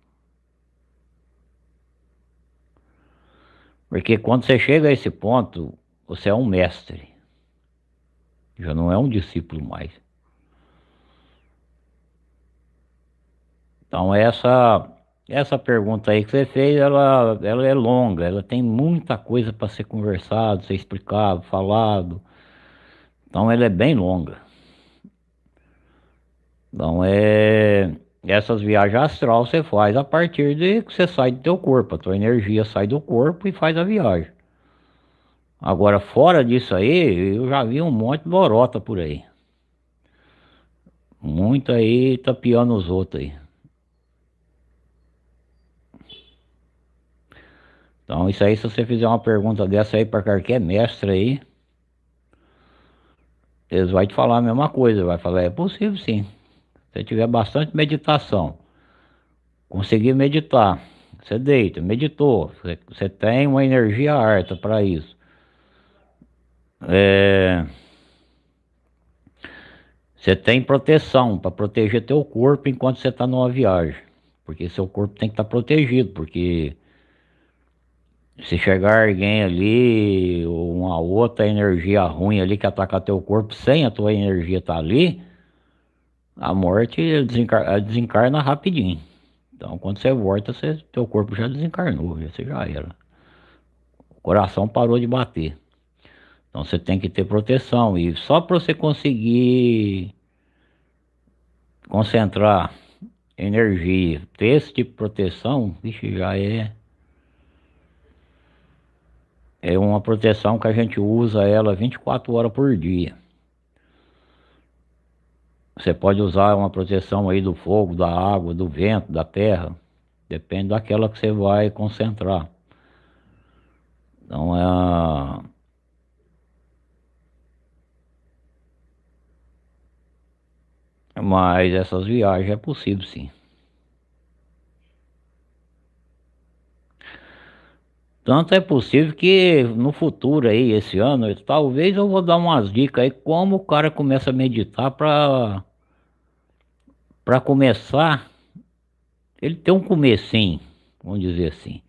Porque quando você chega a esse ponto, você é um mestre, já não é um discípulo mais. Então essa pergunta aí que você fez, ela é longa, ela tem muita coisa para ser conversado, ser explicado, falado. Então ela é bem longa. Então essas viagens astral você faz a partir de que você sai do teu corpo, a tua energia sai do corpo e faz a viagem. Agora fora disso aí, eu já vi um monte de lorota por aí. Muito aí tapeando os outros aí. Então isso aí, se você fizer uma pergunta dessa aí para qualquer mestre aí, eles vão te falar a mesma coisa, vai falar, é possível sim. Se você tiver bastante meditação, conseguir meditar, você deita, meditou, você tem uma energia harta para isso. É, você tem proteção para proteger teu corpo enquanto você está numa viagem. Porque seu corpo tem que estar protegido, porque se chegar alguém ali, ou uma outra energia ruim ali que atacar teu corpo sem a tua energia estar ali, a morte desencarna rapidinho. Então, quando você volta, teu corpo já desencarnou, você já era. O coração parou de bater. Então, você tem que ter proteção. E só para você conseguir concentrar energia, ter esse tipo de proteção, vixe, é uma proteção que a gente usa ela 24 horas por dia. Você pode usar uma proteção aí do fogo, da água, do vento, da terra. Depende daquela que você vai concentrar. Então, mas essas viagens é possível sim. Tanto é possível que no futuro aí, esse ano, talvez eu vou dar umas dicas aí como o cara começa a meditar para começar, ele ter um comecinho, vamos dizer assim,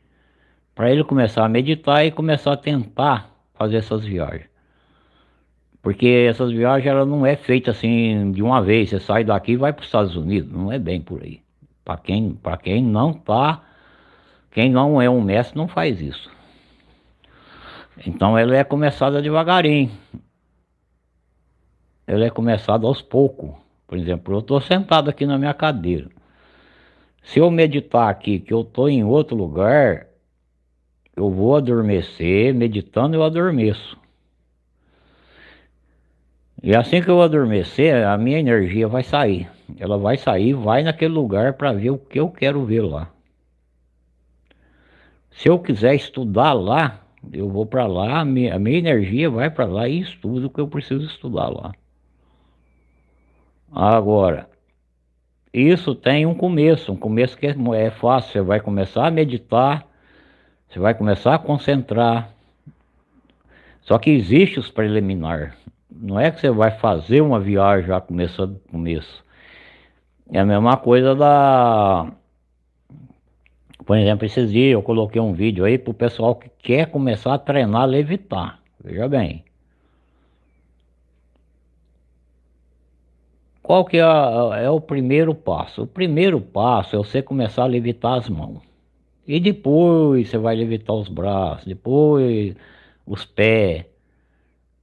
para ele começar a meditar e começar a tentar fazer essas viagens. Porque essas viagens ela não é feita assim de uma vez, você sai daqui e vai para os Estados Unidos, não é bem por aí. Para quem não tá, quem não é um mestre não faz isso. Então ela é começada devagarinho. Ela é começada aos poucos. Por exemplo, eu estou sentado aqui na minha cadeira. Se eu meditar aqui que eu estou em outro lugar, eu vou adormecer, meditando eu adormeço. E assim que eu adormecer, a minha energia vai sair. Ela vai sair, vai naquele lugar para ver o que eu quero ver lá. Se eu quiser estudar lá, eu vou para lá, a minha energia vai para lá e estudo o que eu preciso estudar lá. Agora, isso tem um começo que é fácil, você vai começar a meditar, você vai começar a concentrar. Só que existe os preliminar. Não é que você vai fazer uma viagem já começando do começo. É a mesma coisa por exemplo, esses dias eu coloquei um vídeo aí pro pessoal que quer começar a treinar a levitar. Veja bem. Qual que é o primeiro passo? O primeiro passo é você começar a levitar as mãos. E depois você vai levitar os braços, depois os pés.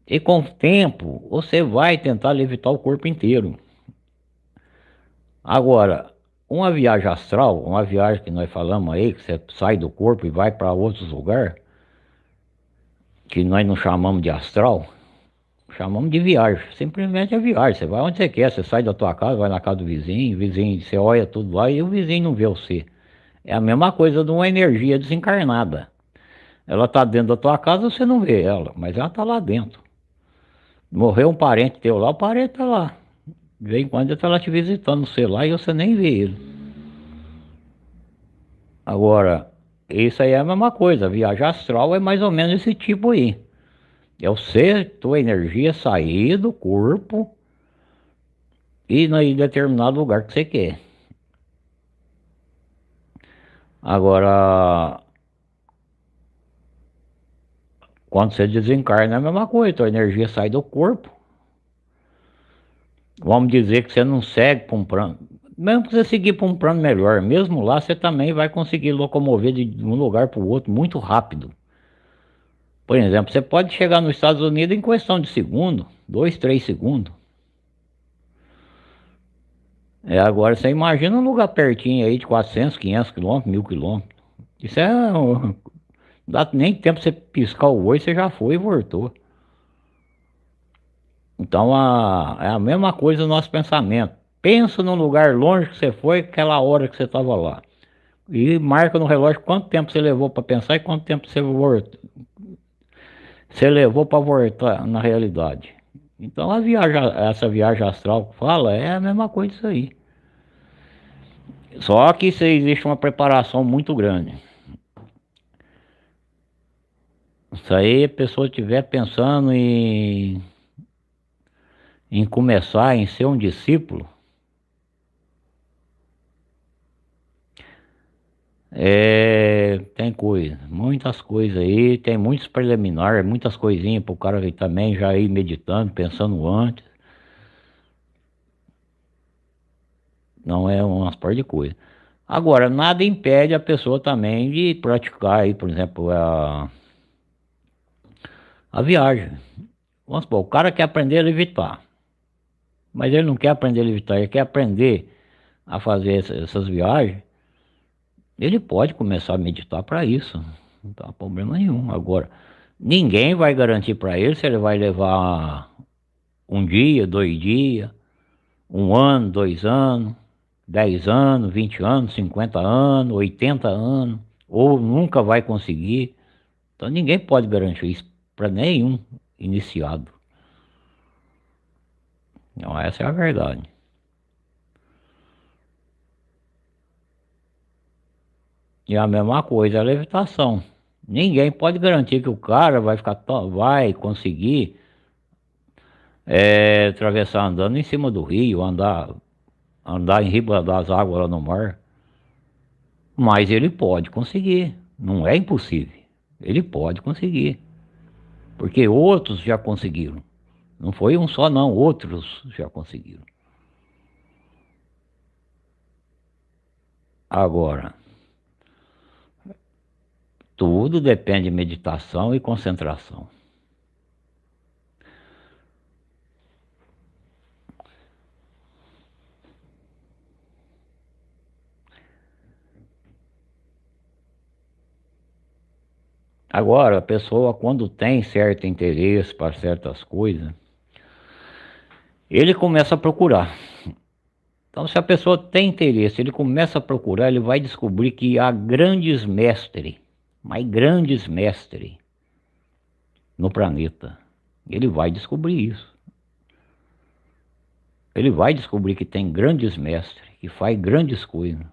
E com o tempo você vai tentar levitar o corpo inteiro. Agora, uma viagem astral, uma viagem que nós falamos aí, que você sai do corpo e vai para outros lugares, que nós não chamamos de astral, chamamos de viagem. Simplesmente é viagem. Você vai onde você quer, você sai da tua casa, vai na casa do vizinho, vizinho, você olha tudo lá e o vizinho não vê você. É a mesma coisa de uma energia desencarnada. Ela está dentro da tua casa, você não vê ela, mas ela está lá dentro. Morreu um parente teu lá, o parente está lá. De vez em quando ele está lá te visitando, sei lá, e você nem vê ele. Agora, isso aí é a mesma coisa. Viagem astral é mais ou menos esse tipo aí. É o ser, tua energia sair do corpo e em determinado lugar que você quer. Agora, Quando você desencarna é a mesma coisa, a energia sai do corpo. Vamos dizer que você não segue para um plano. Mesmo que você seguir para um plano melhor, mesmo lá você também vai conseguir locomover de um lugar para o outro muito rápido. Por exemplo, você pode chegar nos Estados Unidos em questão de segundo, 2, 3 segundos. Agora você imagina um lugar pertinho aí de 400, 500 quilômetros, 1000 quilômetros. Isso não dá nem tempo pra você piscar o olho, você já foi e voltou. Então é a mesma coisa o nosso pensamento. Pensa num lugar longe que você foi, aquela hora que você estava lá. E marca no relógio quanto tempo você levou para pensar e quanto tempo você levou para voltar na realidade. Então essa viagem astral que fala é a mesma coisa isso aí. Só que isso existe uma preparação muito grande. Isso aí a pessoa estiver pensando em começar, em ser um discípulo, tem coisa, muitas coisas aí, tem muitos preliminares, muitas coisinhas para o cara também já ir meditando, pensando antes. Não é umas par de coisa. Agora, nada impede a pessoa também de praticar aí, por exemplo, a viagem. Vamos supor, o cara quer aprender a levitar, mas ele não quer aprender a levitar, ele quer aprender a fazer essas viagens. Ele pode começar a meditar para isso, não tem problema nenhum. Agora, ninguém vai garantir para ele se ele vai levar um dia, 2 dias, 1 ano, 2 anos, 10 anos, 20 anos, 50 anos, 80 anos, ou nunca vai conseguir. Então ninguém pode garantir isso para nenhum iniciado. Então essa é a verdade. E a mesma coisa é a levitação. Ninguém pode garantir que o cara vai conseguir atravessar andando em cima do rio, andar em riba das águas lá no mar. Mas ele pode conseguir, não é impossível. Ele pode conseguir, porque outros já conseguiram. Não foi um só não, outros já conseguiram. Agora, tudo depende de meditação e concentração. Agora, a pessoa quando tem certo interesse para certas coisas, ele começa a procurar. Então, se a pessoa tem interesse, ele começa a procurar, ele vai descobrir que há grandes mestres, mas grandes mestres no planeta. Ele vai descobrir isso. Ele vai descobrir que tem grandes mestres, que faz grandes coisas.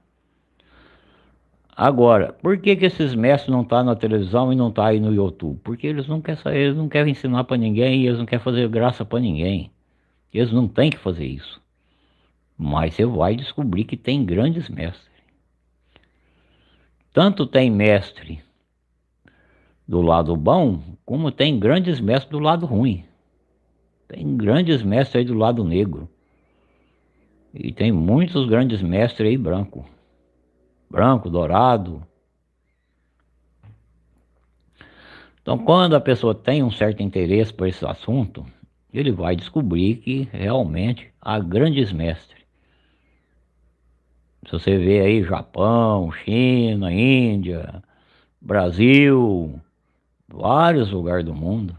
Agora, por que que esses mestres não estão na televisão e não estão aí no YouTube? Porque eles não querem saber, eles não querem ensinar para ninguém, eles não querem fazer graça para ninguém. Eles não têm que fazer isso. Mas você vai descobrir que tem grandes mestres. Tanto tem mestre do lado bom, como tem grandes mestres do lado ruim. Tem grandes mestres aí do lado negro. E tem muitos grandes mestres aí branco. Branco, dourado. Então, quando a pessoa tem um certo interesse por esse assunto, ele vai descobrir que realmente há grandes mestres. Se você vê aí Japão, China, Índia, Brasil, vários lugares do mundo.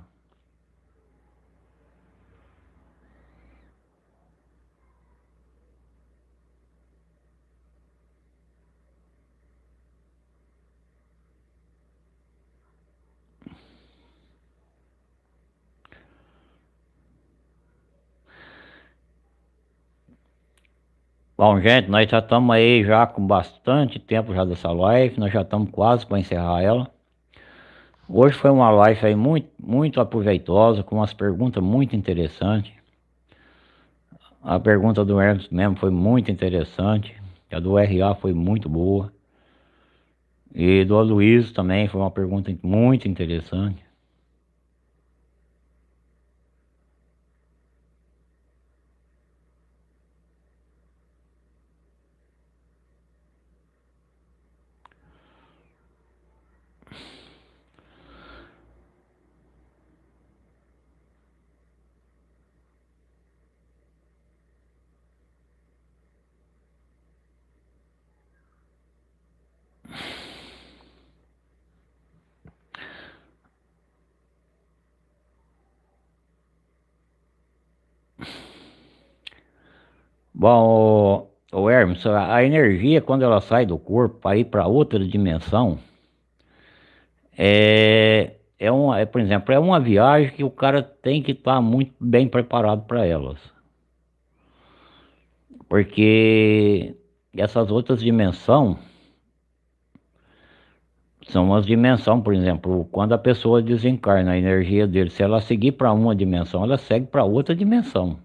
Bom, gente, nós já estamos aí já com bastante tempo já dessa live, nós já estamos quase para encerrar ela. Hoje foi uma live aí muito, muito aproveitosa, com umas perguntas muito interessantes. A pergunta do Hermes mesmo foi muito interessante, a do RA foi muito boa. E do Aloysio também foi uma pergunta muito interessante. Bom, o Hermes, a energia quando ela sai do corpo para ir para outra dimensão, por exemplo, é uma viagem que o cara tem que estar muito bem preparado para elas. Porque essas outras dimensões são umas dimensões, por exemplo, quando a pessoa desencarna a energia dele, se ela seguir para uma dimensão, ela segue para outra dimensão.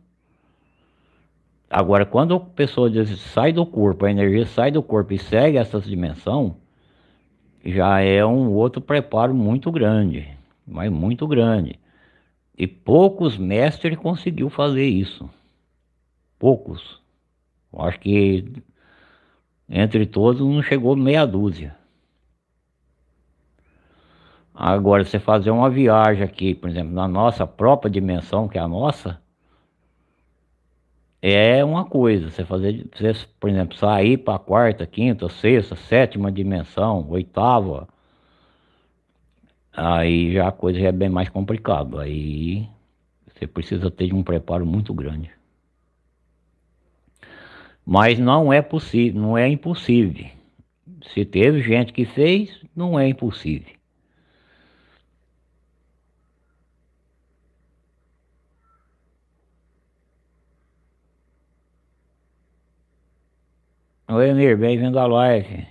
Agora, quando a pessoa sai do corpo, a energia sai do corpo e segue essas dimensões, já é um outro preparo muito grande, mas muito grande. E poucos mestres conseguiu fazer isso. Poucos. Eu acho que entre todos não chegou meia dúzia. Agora, você fazer uma viagem aqui, por exemplo, na nossa própria dimensão, que é a nossa, é uma coisa. Você, por exemplo, sair para a quarta, quinta, sexta, sétima dimensão, oitava, aí já a coisa já é bem mais complicada. Aí você precisa ter um preparo muito grande. Mas não é possível, não é impossível. Se teve gente que fez, não é impossível. Oi, Emir, bem-vindo à live.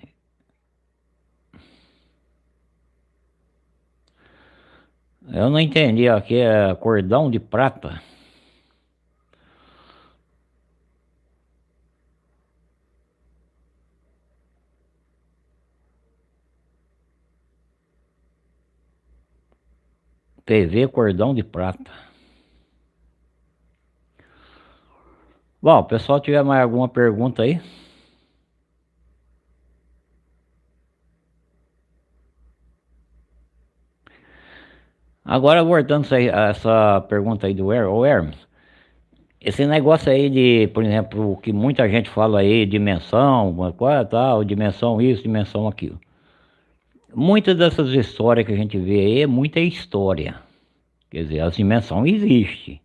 Eu não entendi aqui, é cordão de prata. TV cordão de prata. Bom, o pessoal tiver mais alguma pergunta aí? Agora voltando a essa pergunta aí do Hermes, esse negócio aí de, por exemplo, o que muita gente fala aí, dimensão, qual é tal, dimensão isso, dimensão aquilo. Muitas dessas histórias que a gente vê aí é muita história. Quer dizer, as dimensões existem.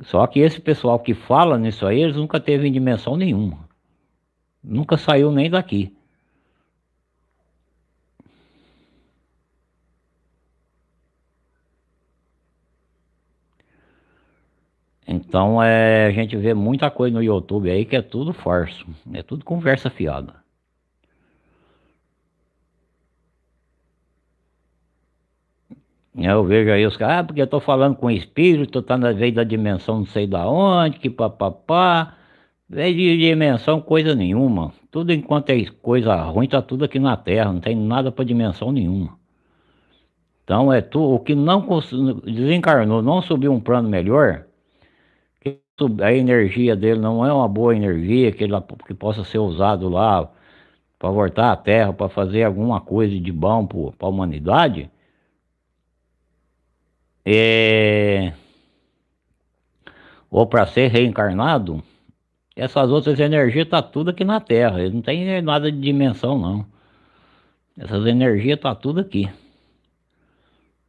Só que esse pessoal que fala nisso aí, eles nunca teve em dimensão nenhuma. Nunca saiu nem daqui. Então a gente vê muita coisa no YouTube aí que é tudo farso. É tudo conversa fiada. Eu vejo aí os caras, porque eu tô falando com espírito, tá na veio da dimensão não sei da onde, que papapá. Veio de dimensão coisa nenhuma. Tudo enquanto é coisa ruim, tá tudo aqui na Terra, não tem nada pra dimensão nenhuma. Então o que não desencarnou, não subiu um plano melhor, a energia dele não é uma boa energia que possa ser usado lá para voltar à Terra, para fazer alguma coisa de bom para a humanidade, é, ou para ser reencarnado, essas outras energias tá tudo aqui na Terra. Não tem nada de dimensão não. Essas energias tá tudo aqui.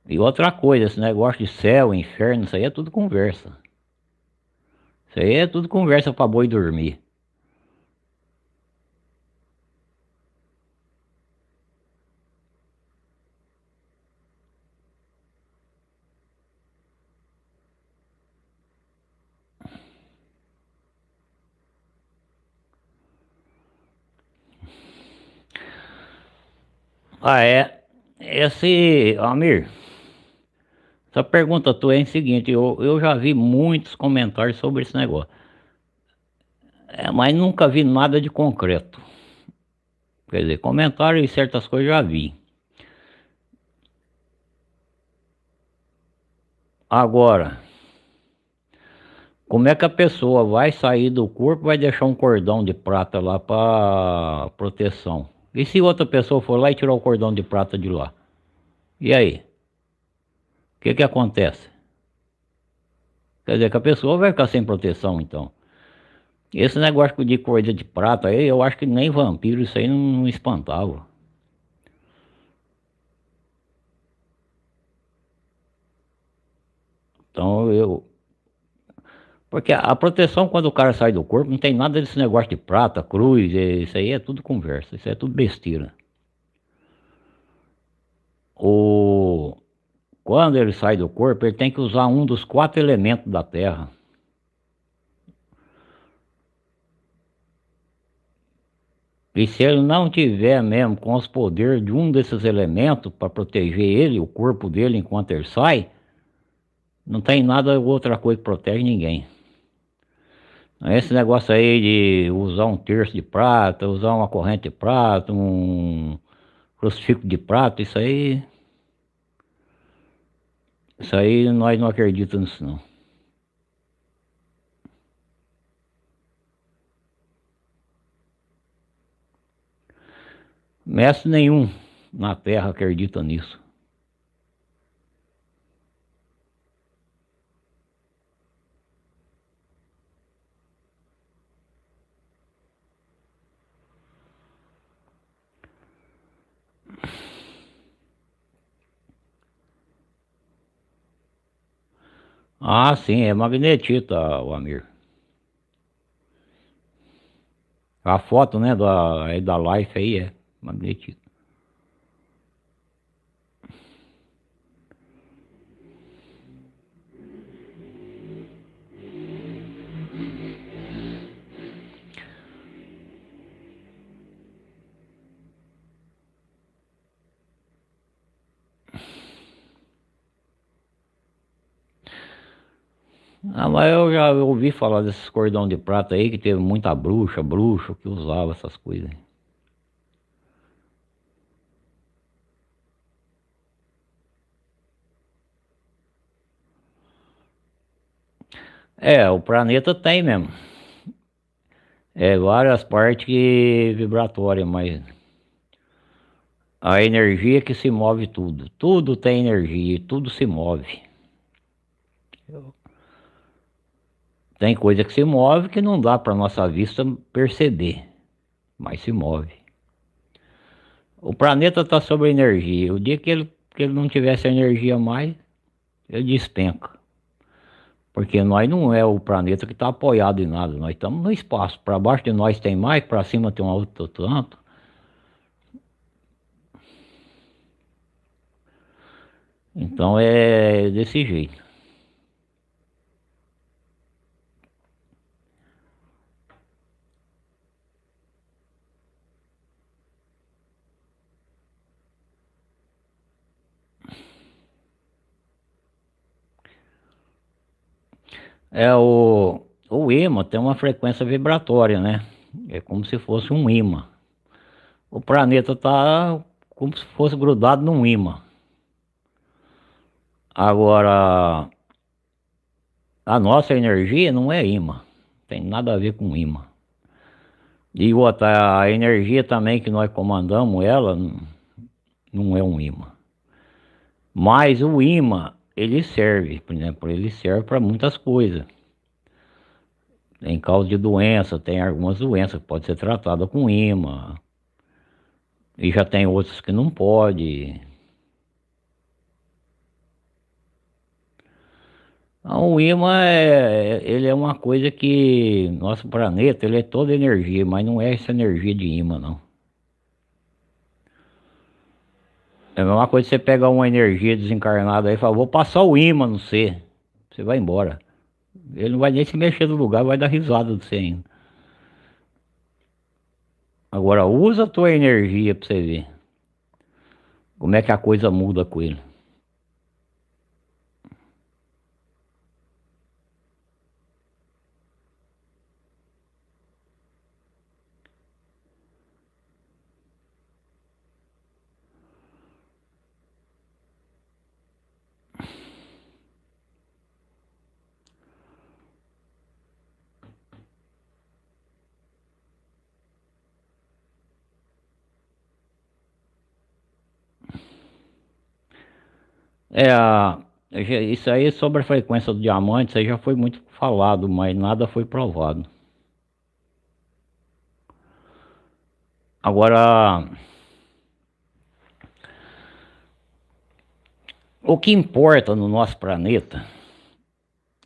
E outra coisa, esse negócio de céu, inferno, isso aí é tudo conversa. Isso aí é tudo conversa para boi dormir. Ah, é. Esse, Amir, essa pergunta tua é o seguinte, eu já vi muitos comentários sobre esse negócio, mas nunca vi nada de concreto. Quer dizer, comentário e certas coisas já vi. Agora, como é que a pessoa vai sair do corpo e vai deixar um cordão de prata lá para proteção? E se outra pessoa for lá e tirar o cordão de prata de lá? E aí? O que que acontece? Quer dizer que a pessoa vai ficar sem proteção, então. Esse negócio de coisa de prata aí, eu acho que nem vampiro isso aí não espantava. Então eu. Porque a proteção quando o cara sai do corpo não tem nada desse negócio de prata, cruz, isso aí é tudo conversa, isso é tudo besteira. O... Quando ele sai do corpo, ele tem que usar um dos 4 elementos da terra. E se ele não tiver mesmo com os poderes de um desses elementos para proteger ele, o corpo dele enquanto ele sai, não tem nada outra coisa que protege ninguém. Esse negócio aí de usar um terço de prata, usar uma corrente de prata, um crucifixo de prata, isso aí nós não acreditamos nisso não. Mestre nenhum na terra acredita nisso. Ah, sim, é magnetita, o Amir. A foto, né, da Life aí é magnetita. Ah, mas eu já ouvi falar desses cordão de prata aí, que teve muita bruxa que usava essas coisas. É, o planeta tem mesmo. É várias partes vibratórias, mas a energia que se move tudo. Tudo tem energia, tudo se move. Tem coisa que se move que não dá para nossa vista perceber, mas se move. O planeta está sob energia. O dia que ele não tivesse energia mais, ele despenca. Porque nós não é o planeta que está apoiado em nada, nós estamos no espaço. Para baixo de nós tem mais, para cima tem um outro tanto. Então é desse jeito. O ímã tem uma frequência vibratória, né? É como se fosse um ímã. O planeta está como se fosse grudado num ímã. Agora, a nossa energia não é ímã, tem nada a ver com ímã. E outra, a energia também que nós comandamos ela não é um ímã. Mas o ímã, ele serve, por exemplo, ele serve para muitas coisas. Em causa de doença, tem algumas doenças que podem ser tratadas com ímã. E já tem outras que não pode. Então, o ímã ele é uma coisa que nosso planeta ele é toda energia, mas não é essa energia de ímã, não. É a mesma coisa que você pegar uma energia desencarnada aí e falar, vou passar o ímã no você. Você vai embora. Ele não vai nem se mexer do lugar, vai dar risada de você ainda. Agora usa a tua energia pra você ver como é que a coisa muda com ele. É, isso aí sobre a frequência do diamante, isso aí já foi muito falado, mas nada foi provado. Agora, o que importa no nosso planeta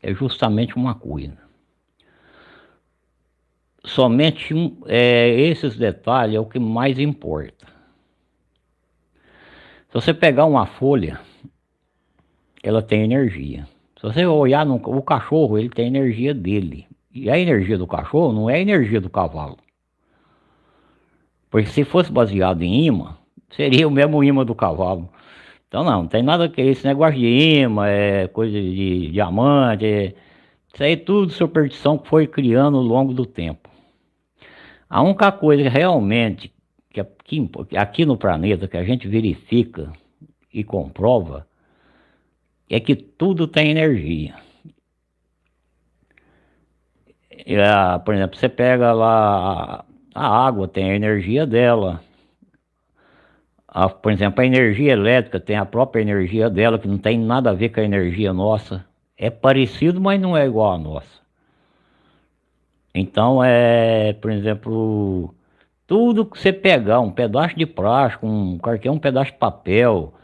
é justamente uma coisa. Somente esses detalhes é o que mais importa. Se você pegar uma folha, ela tem energia. Se você olhar no o cachorro, ele tem energia dele. E a energia do cachorro não é a energia do cavalo. Porque se fosse baseado em imã, seria o mesmo imã do cavalo. Então não tem nada que esse negócio de imã, é coisa de diamante, isso aí é tudo superstição que foi criando ao longo do tempo. A única coisa realmente aqui no planeta que a gente verifica e comprova é que tudo tem energia. Por exemplo, você pega lá a água tem a energia dela. Por exemplo, a energia elétrica tem a própria energia dela, que não tem nada a ver com a energia nossa. É parecido, mas não é igual a nossa. Então, por exemplo, tudo que você pegar, um pedaço de plástico, qualquer um pedaço de papel,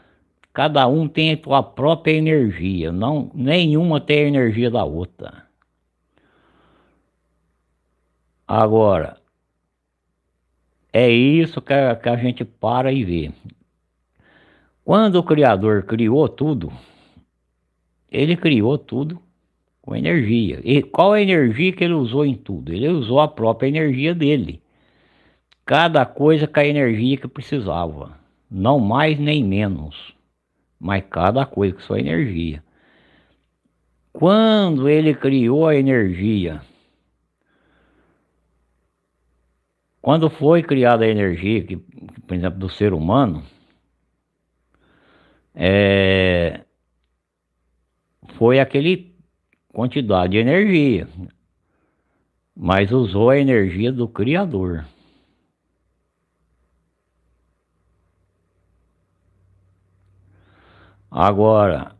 cada um tem a sua própria energia, não, nenhuma tem a energia da outra. Agora, é isso que a gente para e vê. Quando o Criador criou tudo, ele criou tudo com energia. E qual a energia que ele usou em tudo? Ele usou a própria energia dele. Cada coisa com a energia que precisava. Não mais nem menos. Mas cada coisa com sua energia. Quando ele criou a energia, quando foi criada a energia, por exemplo, do ser humano, foi aquele quantidade de energia, mas usou a energia do Criador. Agora,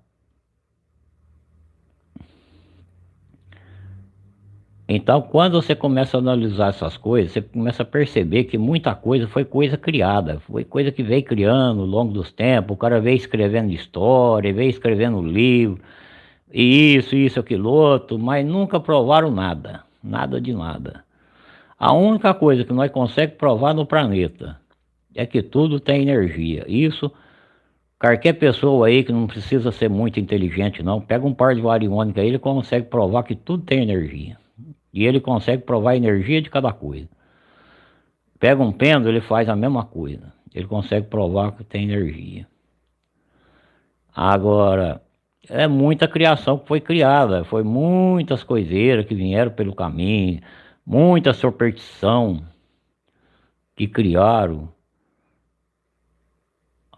então quando você começa a analisar essas coisas, você começa a perceber que muita coisa foi coisa criada, foi coisa que veio criando ao longo dos tempos, o cara veio escrevendo história, veio escrevendo livro, e isso, aquilo outro, mas nunca provaram nada, nada de nada. A única coisa que nós conseguimos provar no planeta é que tudo tem energia. Isso, qualquer pessoa aí que não precisa ser muito inteligente não, pega um par de variônica aí, ele consegue provar que tudo tem energia. E ele consegue provar a energia de cada coisa. Pega um pêndulo, ele faz a mesma coisa. Ele consegue provar que tem energia. Agora, é muita criação que foi criada, foi muitas coiseiras que vieram pelo caminho, muita superstição que criaram.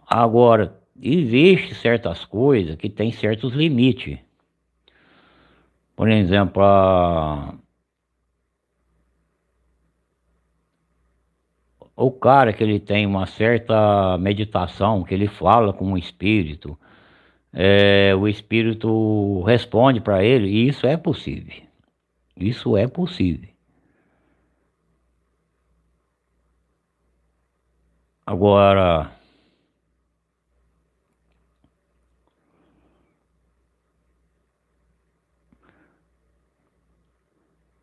Agora, existe certas coisas que têm certos limites. Por exemplo, o cara que ele tem uma certa meditação, que ele fala com o espírito, o espírito responde para ele, e isso é possível. Isso é possível. Agora,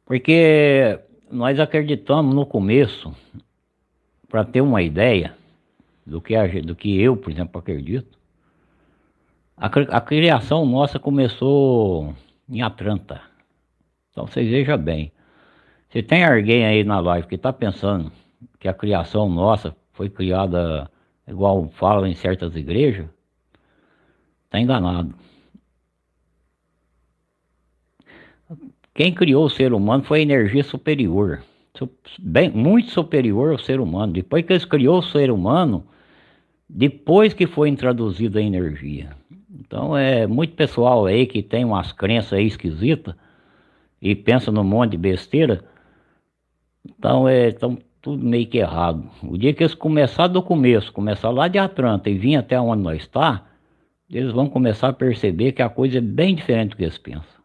porque nós acreditamos no começo, para ter uma ideia do que eu, por exemplo, acredito, a criação nossa começou em Atlanta. Então vocês vejam bem. Se tem alguém aí na live que está pensando que a criação nossa foi criada igual falam em certas igrejas, está enganado. Quem criou o ser humano foi a energia superior, bem, muito superior ao ser humano. Depois que eles criou o ser humano, depois que foi introduzida a energia. Então é muito pessoal aí que tem umas crenças aí esquisitas e pensa num monte de besteira. Então tão tudo meio que errado. O dia que eles começar do começo, começar lá de Atlanta e vir até onde nós está, eles vão começar a perceber que a coisa é bem diferente do que eles pensam.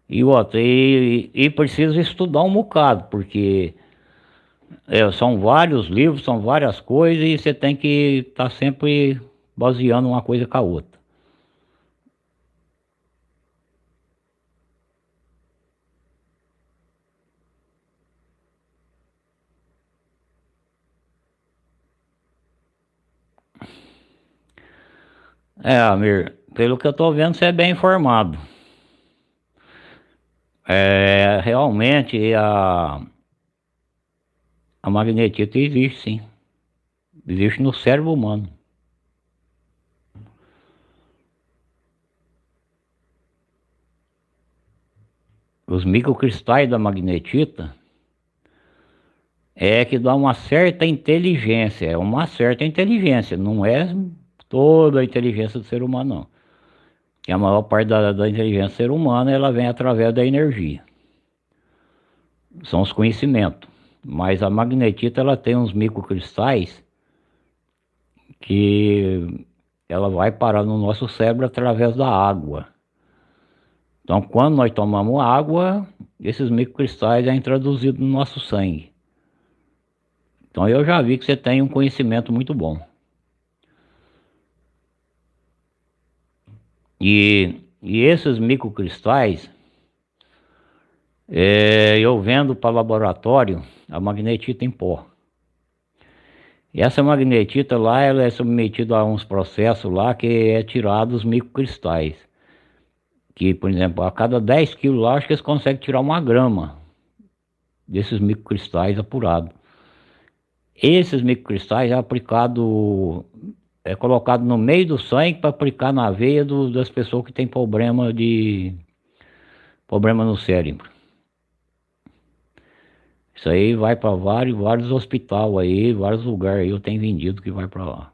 E outra, e precisa estudar um bocado, porque são vários livros, são várias coisas, e você tem que estar sempre baseando uma coisa com a outra. Amir, pelo que eu tô vendo, você é bem informado. Realmente a magnetita existe, sim. Existe no cérebro humano. Os microcristais da magnetita é que dá uma certa inteligência, não é toda a inteligência do ser humano, não. Que a maior parte da inteligência do ser humano ela vem através da energia, são os conhecimentos. Mas a magnetita ela tem uns microcristais que ela vai parar no nosso cérebro através da água. Então, quando nós tomamos água, esses microcristais é introduzido no nosso sangue. Então, eu já vi que você tem um conhecimento muito bom. E esses microcristais, eu vendo para laboratório a magnetita em pó. E essa magnetita lá, ela é submetida a uns processos lá que é tirado os microcristais. Que, por exemplo, a cada 10 quilos lá, acho que eles conseguem tirar 1 grama desses microcristais apurados. Esses microcristais é colocado no meio do sangue para aplicar na veia das pessoas que têm problema no cérebro. Isso aí vai para vários hospitais aí, vários lugares aí eu tenho vendido que vai para lá.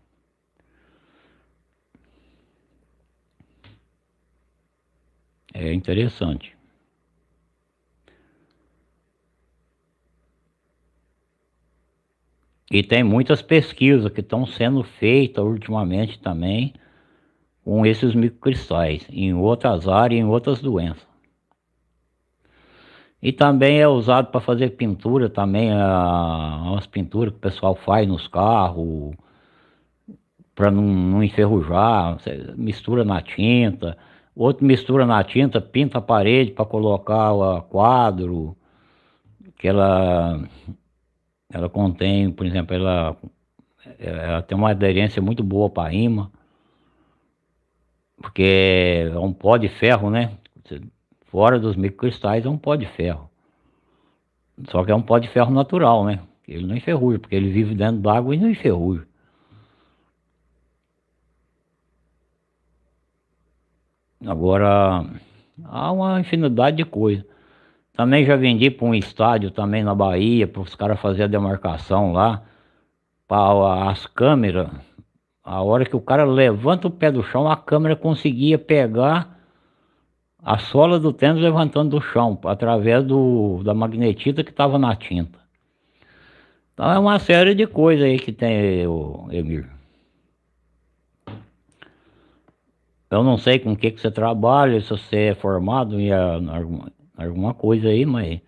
É interessante. E tem muitas pesquisas que estão sendo feitas ultimamente também com esses microcristais em outras áreas, em outras doenças. E também é usado para fazer pintura também, umas pinturas que o pessoal faz nos carros, para não enferrujar, você mistura na tinta, outro mistura na tinta, pinta a parede para colocar o quadro, que ela contém, por exemplo, ela tem uma aderência muito boa para imã, porque é um pó de ferro, né? Fora dos microcristais é um pó de ferro. Só que é um pó de ferro natural, né? Ele não enferruja, porque ele vive dentro d'água e não enferruja. Agora, há uma infinidade de coisas. Também já vendi para um estádio também na Bahia, para os caras fazerem a demarcação lá, para as câmeras. A hora que o cara levanta o pé do chão, a câmera conseguia pegar a sola do tênis levantando do chão, através da magnetita que estava na tinta. Então é uma série de coisas aí que tem, o Emir. Eu não sei com o que você trabalha, se você é formado em alguma coisa aí, mas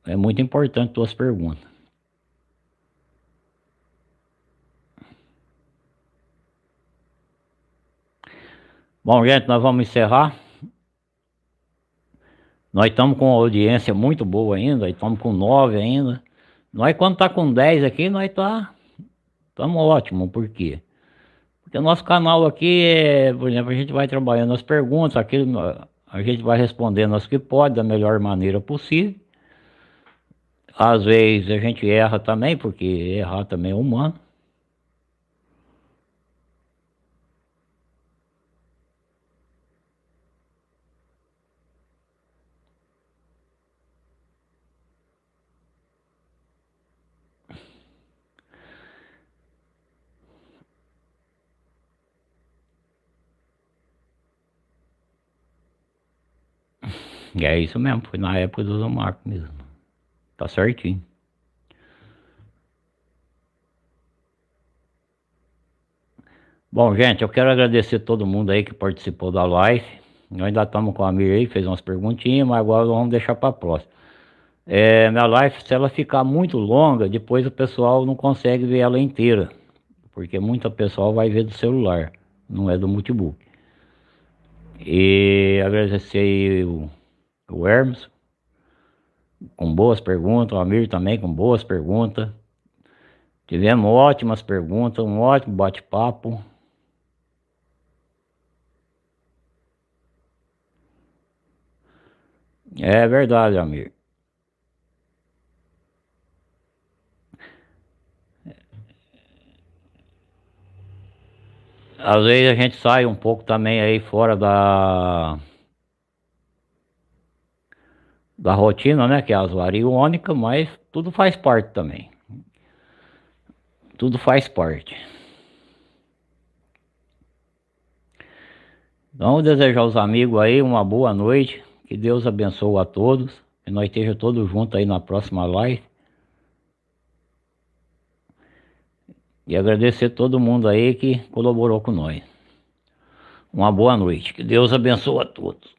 é muito importante tuas perguntas. Bom, gente, nós vamos encerrar. Nós estamos com uma audiência muito boa ainda, estamos com 9 ainda. Nós quando tá com 10 aqui, nós estamos ótimo, por quê? Porque o nosso canal aqui por exemplo, a gente vai trabalhando as perguntas, aquilo, a gente vai respondendo as que pode da melhor maneira possível. Às vezes a gente erra também, porque errar também é humano. E é isso mesmo, foi na época do Marco mesmo. Tá certinho. Bom, gente, eu quero agradecer todo mundo aí que participou da live. Nós ainda estamos com a Mir aí, fez umas perguntinhas, mas agora vamos deixar para a próxima. Minha live, se ela ficar muito longa, depois o pessoal não consegue ver ela inteira, porque muita pessoal vai ver do celular, não é do notebook. E agradecer aí o Hermes, com boas perguntas, o Amir também com boas perguntas. Tivemos ótimas perguntas, um ótimo bate-papo. É verdade, Amir. Às vezes a gente sai um pouco também aí fora da rotina, né? Que é a usuária única, mas tudo faz parte também. Tudo faz parte. Então, desejar aos amigos aí uma boa noite. Que Deus abençoe a todos. Que nós estejamos todos juntos aí na próxima live. E agradecer todo mundo aí que colaborou com nós. Uma boa noite. Que Deus abençoe a todos.